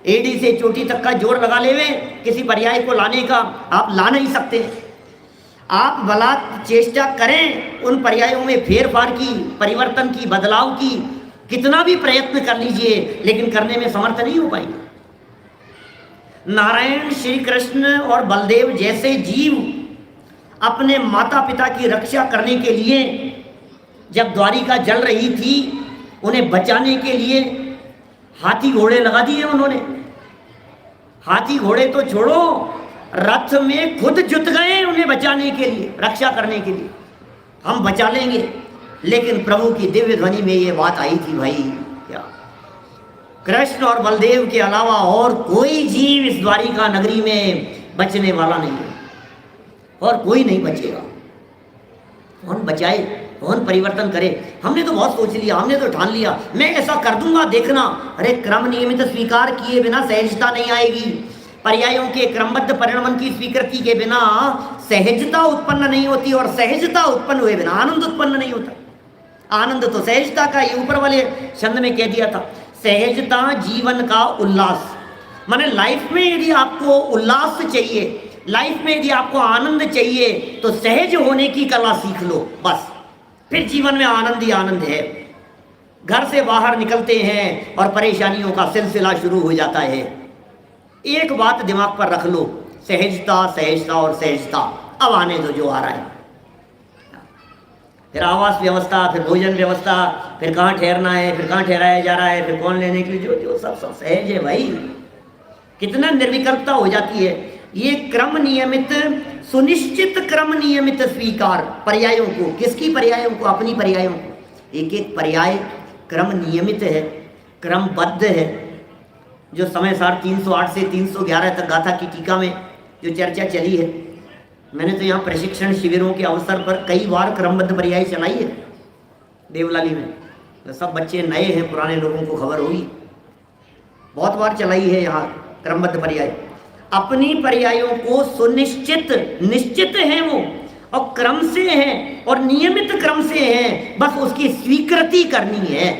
एड़ी से चोटी तक का जोर लगा लेवे किसी पर्याय को लाने का, आप ला नहीं सकते। आप भला चेष्टा करें उन पर्यायों में फेर फार की, परिवर्तन की, बदलाव की, कितना भी प्रयत्न कर लीजिए, लेकिन करने में समर्थ नहीं हो पाएंगे। नारायण, श्री कृष्ण और बलदेव जैसे जीव अपने माता पिता की रक्षा करने के लिए जब द्वारिका जल रही थी, उन्हें बचाने के लिए हाथी घोड़े लगा दिए उन्होंने। हाथी घोड़े तो छोड़ो, रथ में खुद जुट गए उन्हें बचाने के लिए, रक्षा करने के लिए। हम बचा लेंगे, लेकिन प्रभु की दिव्य ध्वनि में ये बात आई थी, भाई क्या कृष्ण और बलदेव के अलावा और कोई जीव इस द्वारिका नगरी में बचने वाला नहीं है, और कोई नहीं बचेगा। कौन बचाए, कौन परिवर्तन करे? हमने तो बहुत सोच लिया, हमने तो ठान लिया, मैं ऐसा कर दूंगा, देखना। अरे क्रम नियमित स्वीकार किए बिना सहजता नहीं आएगी। पर्यायों के क्रमबद्ध परिणमन की स्वीकृति के बिना सहजता उत्पन्न नहीं होती, और सहजता उत्पन्न हुए बिना आनंद उत्पन्न नहीं होता। आनंद तो सहजता का, ये ऊपर वाले छंद में कह दिया था, सहजता जीवन का उल्लास। माने लाइफ में यदि आपको उल्लास चाहिए, लाइफ में यदि आपको आनंद चाहिए, तो सहज होने की कला सीख लो, बस। फिर जीवन में आनंद ही आनंद है। घर से बाहर निकलते हैं और परेशानियों का सिलसिला शुरू हो जाता है। एक बात दिमाग पर रख लो, सहजता, सहजता और सहजता। अब आने दो जो आ रहा है, फिर आवास व्यवस्था, फिर भोजन व्यवस्था, फिर कहाँ ठहरना है, फिर कहाँ ठहराया जा रहा है, फिर कौन लेने के लिए, जो सब सहज है भाई। कितना निर्विकल्पता हो जाती है। ये क्रम नियमित, सुनिश्चित क्रम नियमित स्वीकार पर्यायों को, किसकी पर्यायों को? अपनी पर्यायों को। एक एक पर्याय क्रम नियमित है, क्रमबद्ध है। जो समय सार 308 से 311 तक गाथा की टीका में जो चर्चा चली है, मैंने तो यहाँ प्रशिक्षण शिविरों के अवसर पर कई बार क्रमबद्ध पर्याय चलाई है देवलाली में। तो सब बच्चे नए हैं, पुराने लोगों को खबर होगी, बहुत बार चलाई है यहाँ क्रमबद्ध पर्याय। अपनी पर्यायों को सुनिश्चित, निश्चित हैं वो, और क्रम से हैं और नियमित क्रम से हैं, बस उसकी स्वीकृति करनी है।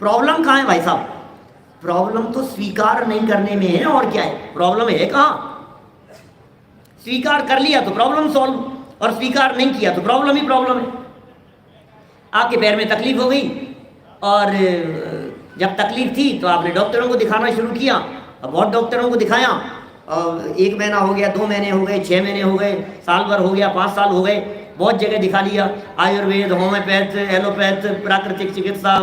प्रॉब्लम कहाँ है भाई साहब? प्रॉब्लम तो स्वीकार नहीं करने में है, और क्या है? प्रॉब्लम है कहाँ? स्वीकार कर लिया तो प्रॉब्लम सॉल्व, और स्वीकार नहीं किया तो प्रॉब्लम ही प्रॉब्लम है। आपके पैर में तकलीफ हो गई, और जब तकलीफ थी तो आपने डॉक्टरों को दिखाना शुरू किया। अब बहुत डॉक्टरों को दिखाया, और 1 महीना हो गया, 2 महीने हो गए, 6 महीने हो गए, साल भर हो गया, 5 साल हो गए, बहुत जगह दिखा लिया। आयुर्वेद, होम्योपैथ, एलोपैथ, प्राकृतिक चिकित्सा,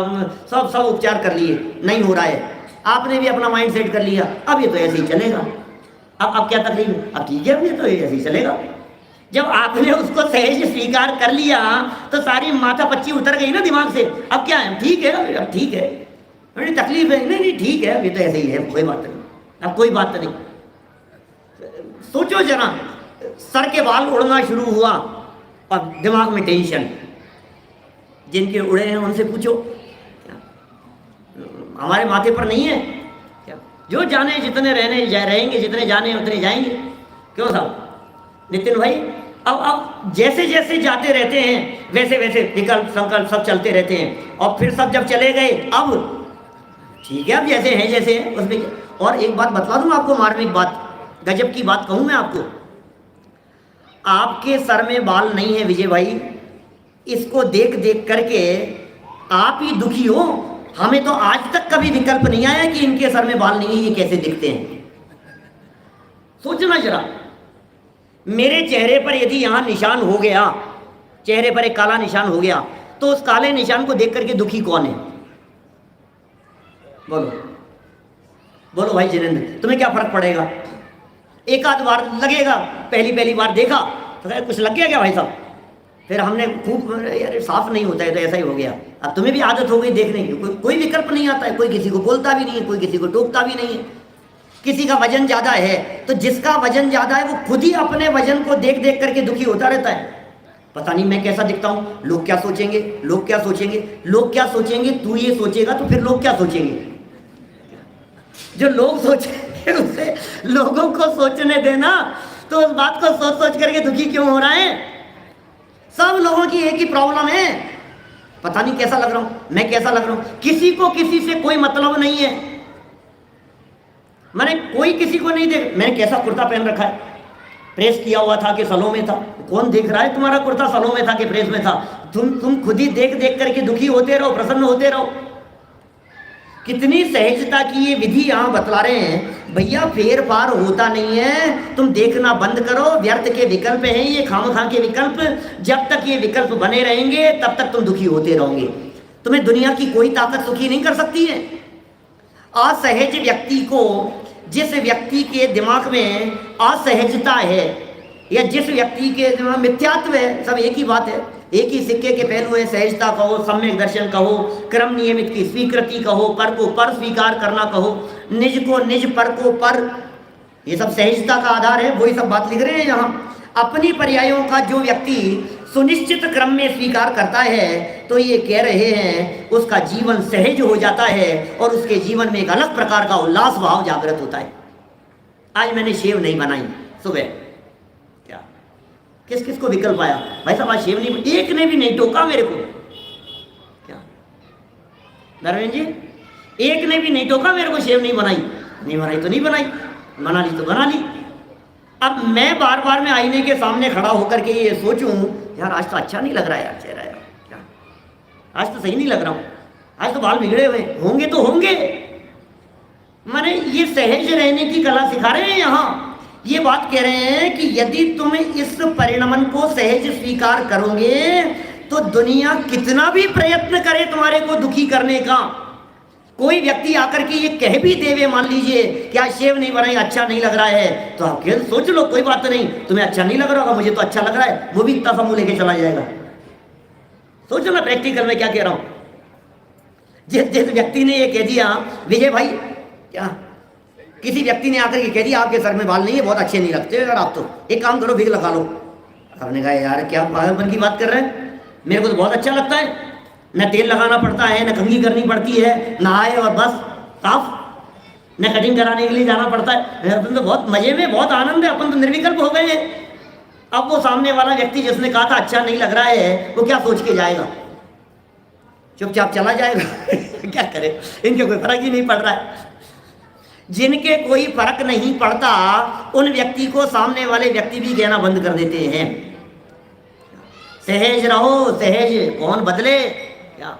सब उपचार कर लिए, नहीं हो रहा है। आपने भी अपना माइंड सेट कर लिया, अब ये तो ऐसे ही चलेगा। अब क्या तकलीफ है? अब ठीक है, अब ये तो ऐसे ही चलेगा। जब आपने उसको सहज स्वीकार कर लिया तो सारी माथा पच्ची उतर गई ना दिमाग से। अब क्या है? ठीक है, अब ठीक है, बड़ी तकलीफ है, नहीं ठीक है, अब ये तो ऐसे ही है, कोई बात नहीं, अब कोई बात नहीं। सोचो जरा, सर के बाल उड़ना शुरू हुआ और दिमाग में टेंशन। जिनके उड़े हैं उनसे पूछो, हमारे माथे पर नहीं है क्या? जो जाने जितने रहेंगे, जितने जाने उतने जाएंगे। क्यों साहब नितिन भाई? अब जैसे जैसे जाते रहते हैं वैसे वैसे विकल्प संकल्प सब चलते रहते हैं, और फिर सब जब चले गए, अब ठीक है, अब जैसे हैं जैसे हैं उसमें। और एक बात बतला दूं आपको, मार्मिक बात, गजब की बात कहूं मैं आपको। आपके सर में बाल नहीं है विजय भाई, इसको देख देख करके आप ही दुखी हो। हमें तो आज तक कभी विकल्प नहीं आया कि इनके सर में बाल नहीं है, ये कैसे दिखते हैं। सोचना जरा, मेरे चेहरे पर यदि यहां निशान हो गया, चेहरे पर एक काला निशान हो गया, तो उस काले निशान को देख करके दुखी कौन है? बोलो बोलो भाई जिनेंद्र, तुम्हें क्या फर्क पड़ेगा? एक आध बार लगेगा, पहली बार देखा तो कुछ लग गया क्या भाई साहब? फिर हमने खूब, यार साफ नहीं होता है तो ऐसा ही हो गया। अब तुम्हें भी आदत हो गई देखने की, कोई विकल्प नहीं आता है, कोई किसी को बोलता भी नहीं है, कोई किसी को टोकता भी नहीं है। किसी का वजन ज्यादा है तो जिसका वजन ज्यादा है वो खुद ही अपने वजन को देख देख करके दुखी होता रहता है। पता नहीं मैं कैसा दिखता हूं, लोग क्या सोचेंगे, लोग क्या सोचेंगे, लोग क्या सोचेंगे। तू ये सोचेगा तो फिर लोग क्या सोचेंगे? जो लोग सोचेंगे उसे लोगों को सोचने देना। तो उस बात को सोच सोच करके दुखी क्यों हो रहा है? सब लोगों की एक ही प्रॉब्लम है, पता नहीं कैसा लग रहा हूं, मैं कैसा लग रहा हूं। किसी को किसी से कोई मतलब नहीं है। मैंने कोई किसी को नहीं देख, मैंने कैसा कुर्ता पहन रखा है, प्रेस किया हुआ था कि सलों में था, कौन देख रहा है तुम्हारा कुर्ता सलों में था कि प्रेस में था? तुम खुद ही देख देख करके दुखी होते रहो, प्रसन्न होते रहो। कितनी सहजता की ये विधि यहाँ बतला रहे हैं। भैया फेर फार होता नहीं है, तुम देखना बंद करो। व्यर्थ के विकल्प हैं ये, खामखा के विकल्प। जब तक ये विकल्प बने रहेंगे तब तक तुम दुखी होते रहोगे। तुम्हें दुनिया की कोई ताकत सुखी नहीं कर सकती है। असहज व्यक्ति को, जिस व्यक्ति के दिमाग में असहजता है या जिस व्यक्ति के दिमाग मिथ्यात्व है, सब एक ही बात है, एक ही सिक्के के पहलू है। सहजता कहो, सम्यक दर्शन कहो, क्रम नियमित की स्वीकृति कहो, पर को पर स्वीकार करना कहो, निज को निज, पर को पर, ये सब सहजता का आधार है। वही सब बात लिख रहे हैं यहाँ। अपनी पर्यायों का जो व्यक्ति सुनिश्चित क्रम में स्वीकार करता है तो ये कह रहे हैं उसका जीवन सहज हो जाता है और उसके जीवन में एक अलग प्रकार का उल्लास भाव जागृत होता है। आज मैंने शेव नहीं बनाई सुबह, क्या किस किस को विकल्प आया? भाई साहब आज शेव नहीं, एक ने भी नहीं टोका मेरे को। क्या नरवेंद्र जी, एक ने भी नहीं टोका मेरे को, शेव नहीं बनाई। नहीं बनाई तो नहीं बनाई, बना ली तो बना ली। अब मैं बार बार मैं आईने के सामने खड़ा होकर के ये सोचूं, यार आज तो अच्छा नहीं लग रहा है यार चेहरा, यार क्या आज तो सही नहीं लग रहा हूं, आज तो बाल बिगड़े हुए होंगे तो होंगे। माने ये सहज रहने की कला सिखा रहे हैं यहाँ। ये बात कह रहे हैं कि यदि तुम इस परिणमन को सहज स्वीकार करोगे तो दुनिया कितना भी प्रयत्न करे तुम्हारे को दुखी करने का, कोई व्यक्ति आकर के ये कह भी देवे, मान लीजिए क्या शेव नहीं बनाई, अच्छा नहीं लग रहा है, तो आप सोच लो कोई बात नहीं, तुम्हें अच्छा नहीं लग रहा होगा, मुझे तो अच्छा लग रहा है, वो भी इतना समूह लेके चला जाएगा। सोचो ना प्रैक्टिकल में क्या कह रहा हूं। जिस व्यक्ति ने ये कह दिया, विजय भाई क्या, किसी व्यक्ति ने आकर के कह दिया आपके सर में बाल नहीं है, बहुत अच्छे नहीं लगते यार आप, तो एक काम करो विग लगा लो। आपने कहा यार क्या पागलपन की बात कर रहे हैं, मेरे को तो बहुत अच्छा लगता है, न तेल लगाना पड़ता है, न कंघी करनी पड़ती है, नहाए और बस साफ, न कटिंग कराने के लिए जाना पड़ता है, अपन तो बहुत मजे में, बहुत आनंद है, अपन तो निर्विकल्प हो गए हैं। अब वो सामने वाला व्यक्ति जिसने कहा था अच्छा नहीं लग रहा है, वो क्या सोच के जाएगा? चुपचाप चला जाएगा। क्या करे, इनके कोई फर्क ही नहीं पड़ रहा है। जिनके कोई फर्क नहीं पड़ता उन व्यक्ति को सामने वाले व्यक्ति भी कहना बंद कर देते हैं। सहज रहो, सहज कौन बदले, क्या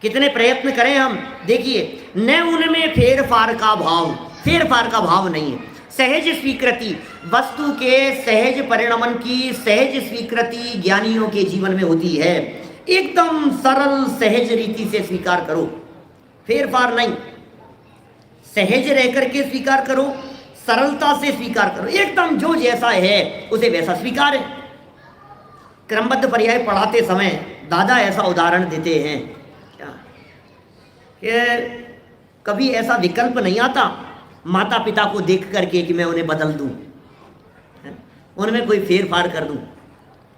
कितने प्रयत्न करें हम। देखिए न उनमें फेर फार का भाव, फेर फार का भाव नहीं है। सहज स्वीकृति, वस्तु के सहज परिणमन की सहज स्वीकृति ज्ञानियों के जीवन में होती है। एकदम सरल सहज रीति से स्वीकार करो, फेर फार नहीं, सहज रह करके स्वीकार करो, सरलता से स्वीकार करो, एकदम जो जैसा है उसे वैसा स्वीकार है। क्रमबद्ध पर्याय पढ़ाते समय दादा ऐसा उदाहरण देते हैं क्या कि कभी ऐसा विकल्प नहीं आता माता पिता को देख करके कि मैं उन्हें बदल दूं, उनमें कोई फेर फार कर दूं।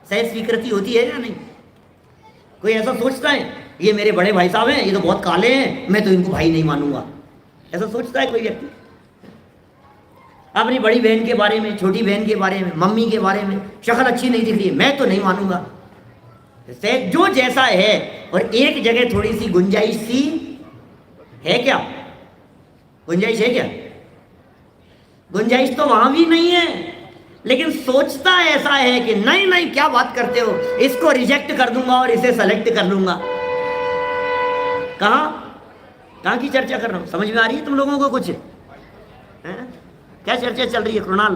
सहज स्वीकृति होती है या नहीं? कोई ऐसा सोचता है ये मेरे बड़े भाई साहब हैं, ये तो बहुत काले हैं, मैं तो इनको भाई नहीं मानूंगा, ऐसा सोचता है कोई व्यक्ति? अपनी बड़ी बहन के बारे में, छोटी बहन के बारे में, मम्मी के बारे में, शक्ल अच्छी नहीं दिख रही है, मैं तो नहीं मानूंगा। जो जैसा है, और एक जगह थोड़ी सी गुंजाइश सी है क्या? गुंजाइश है क्या? गुंजाइश तो वहां भी नहीं है, लेकिन सोचता ऐसा है कि नहीं नहीं क्या बात करते हो, इसको रिजेक्ट कर दूंगा और इसे सेलेक्ट कर लूंगा। कहां की चर्चा कर रहा हूं? समझ में आ रही है तुम लोगों को कुछ? क्या चर्चा चल रही है कृणाल?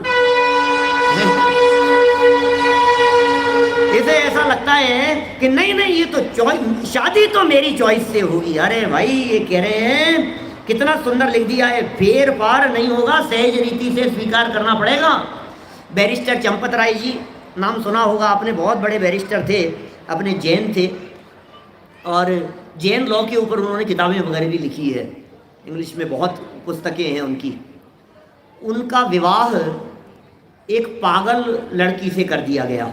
इसे ऐसा लगता है कि नहीं नहीं ये तो चॉइस, शादी तो मेरी चॉइस से होगी। अरे भाई ये कह रहे हैं, कितना सुंदर लिख दिया है, फेर फार नहीं होगा, सहज रीति से स्वीकार करना पड़ेगा। बैरिस्टर चंपत राय जी, नाम सुना होगा आपने, बहुत बड़े बैरिस्टर थे, अपने जैन थे और जैन लॉ के ऊपर उन्होंने किताबें वगैरह भी लिखी है, इंग्लिश में बहुत पुस्तकें हैं उनकी। उनका विवाह एक पागल लड़की से कर दिया गया,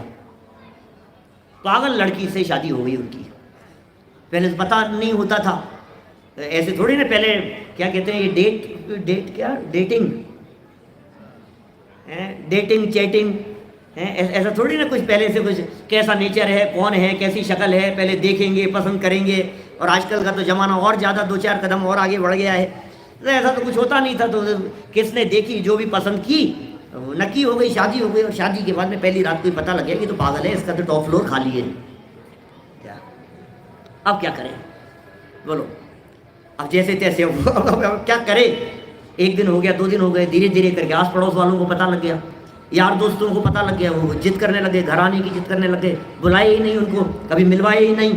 पागल लड़की से शादी हो गई उनकी। पहले तो पता नहीं होता था, ऐसे थोड़ी ना, पहले क्या कहते हैं ये डेट क्या डेटिंग चैटिंग ऐसा थोड़ी ना कुछ, पहले से कुछ कैसा नेचर है, कौन है, कैसी शक्ल है, पहले देखेंगे, पसंद करेंगे। और आजकल का तो ज़माना और ज़्यादा 2-4 कदम और आगे बढ़ गया है। तो ऐसा तो कुछ होता नहीं था, तो किसने देखी, जो भी पसंद की वो नक्की हो गई, शादी हो गई। और शादी के बाद में पहली रात को ही पता लग गया कि तो पागल है, इसका तो टॉप फ्लोर खाली है। क्या अब क्या करें बोलो? अब जैसे तैसे अब क्या करें? एक दिन हो गया, 2 दिन हो गए, धीरे धीरे करके आस पड़ोस वालों को पता लग गया, यार दोस्तों को पता लग गया, वो जिद करने लगे, घर आने की जिद करने लगे, बुलाए ही नहीं उनको, कभी मिलवाए ही नहीं।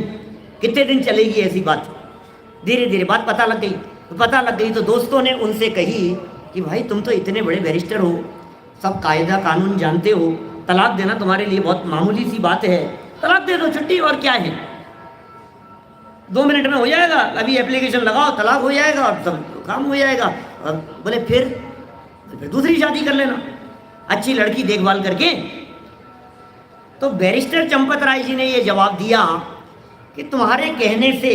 कितने दिन चलेगी ऐसी बात? धीरे धीरे बात पता लग गई। पता लग गई तो दोस्तों ने उनसे कही कि भाई तुम तो इतने बड़े बैरिस्टर हो, सब कायदा कानून जानते हो, तलाक देना तुम्हारे लिए बहुत मामूली सी बात है, तलाक दे दो, छुट्टी, और क्या है, 2 मिनट में हो जाएगा, अभी एप्लीकेशन लगाओ, तलाक हो जाएगा और सब काम हो जाएगा। और बोले फिर दूसरी शादी कर लेना, अच्छी लड़की देखभाल करके। तो बैरिस्टर चंपत राय जी ने ये जवाब दिया कि तुम्हारे कहने से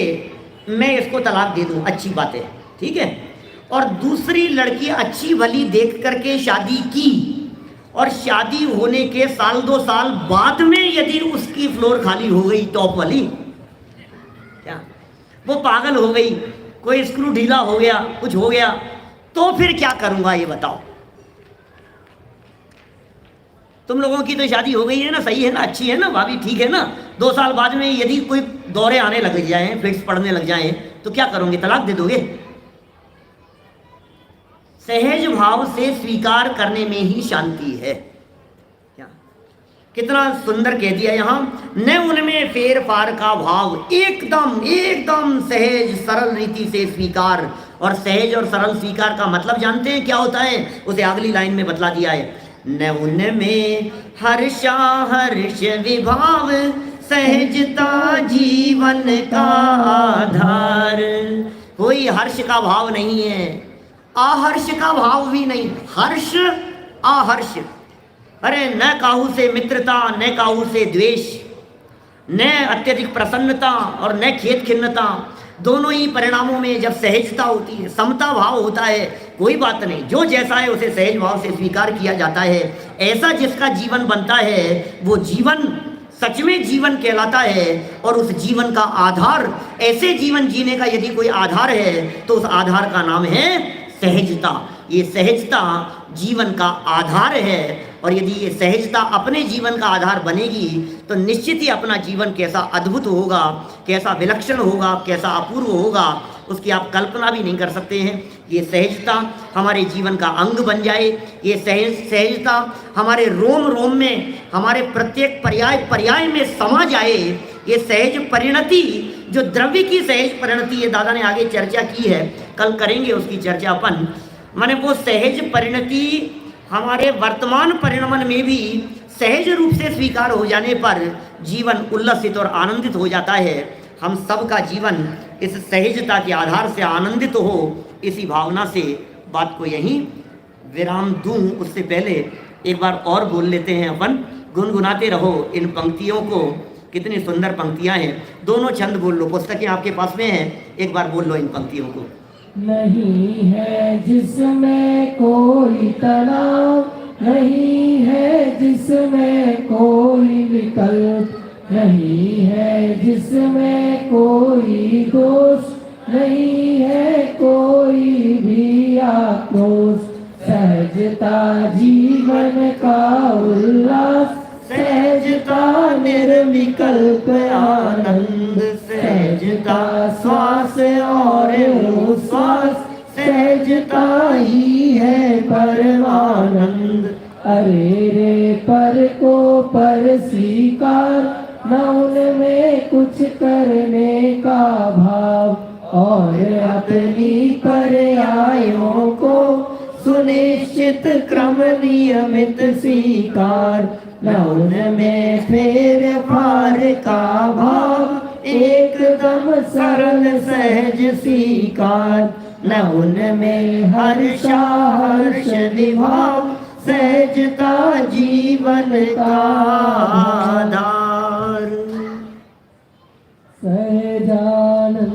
मैं इसको तलाक दे दूं, अच्छी बात है, ठीक है, और दूसरी लड़की अच्छी भली देख करके शादी की, और शादी होने के 1-2 साल बाद में यदि उसकी फ्लोर खाली हो गई, टॉप वाली, क्या वो पागल हो गई, कोई स्क्रू ढीला हो गया, कुछ हो गया, तो फिर क्या करूंगा ये बताओ? तुम लोगों की तो शादी हो गई है ना, सही है ना, अच्छी है ना, भाभी ठीक है ना, 2 साल बाद में यदि कोई दौरे आने लग जाएं, फिट्स पड़ने लग जाएं, तो क्या करोगे? तलाक दे दोगे? सहज भाव से स्वीकार करने में ही शांति है। क्या कितना सुंदर कह दिया यहाँ, न उनमें फेर फार का भाव, एकदम एकदम सहज सरल रीति से स्वीकार। और सहज और सरल स्वीकार का मतलब जानते हैं क्या होता है? उसे अगली लाइन में बतला दिया है, न उनमें हर्षा हर्ष विभाव, सहजता जीवन का आधार। कोई हर्ष का भाव नहीं है, आहर्ष का भाव भी नहीं, हर्ष आहर्ष। अरे न काहू से मित्रता, न काहू से द्वेष, न अत्यधिक प्रसन्नता और न खेद खिन्नता। दोनों ही परिणामों में जब सहजता होती है, समता भाव होता है, कोई बात नहीं, जो जैसा है उसे सहज भाव से स्वीकार किया जाता है। ऐसा जिसका जीवन बनता है वो जीवन सच में जीवन कहलाता है। और उस जीवन का आधार, ऐसे जीवन जीने का यदि कोई आधार है तो उस आधार का नाम है सहजता। ये सहजता जीवन का आधार है, और यदि ये सहजता अपने जीवन का आधार बनेगी तो निश्चित ही अपना जीवन कैसा अद्भुत होगा, कैसा विलक्षण होगा, कैसा अपूर्व होगा, उसकी आप कल्पना भी नहीं कर सकते हैं। ये सहजता हमारे जीवन का अंग बन जाए, ये सहजता हमारे रोम रोम में, हमारे प्रत्येक पर्याय में समा जाए। ये सहज परिणति, जो द्रव्य की सहज परिणति है, दादा ने आगे चर्चा की है, कल करेंगे उसकी चर्चा अपन। माने वो सहज परिणति हमारे वर्तमान परिणमन में भी सहज रूप से स्वीकार हो जाने पर जीवन उल्लसित और आनंदित हो जाता है। हम सबका जीवन इस सहजता के आधार से आनंदित हो, इसी भावना से बात को यहीं विराम दूं। उससे पहले एक बार और बोल लेते हैं अपन, गुनगुनाते रहो इन पंक्तियों को। कितनी सुंदर पंक्तियां हैं, दोनों छंद बोल लो, पुस्तकें आपके पास में हैं, एक बार बोल लो इन पंक्तियों को। नहीं है जिसमें कोई तनाव, नहीं है जिसमें कोई विकल्प, नहीं है जिसमें कोई दोष, नहीं है कोई भी आक्रोश। सहजता जीवन का उल्लास, सहजता निर्विकल्प आनंद, सहजता श्वास और उच्छ्वास, सहजता ही है परमानंद। अरे रे पर को पर स्वीकार, न उनमें कुछ करने का भाव, और अपनी पर्यायों को सुनिश्चित क्रम नियमित स्वीकार। न उनमें फेर फार का भाव, एकदम सरल सहज स्वीकार। न उनमें हर्षा हर्ष विभाव, सहजता जीवन का आधार। सहजानंदी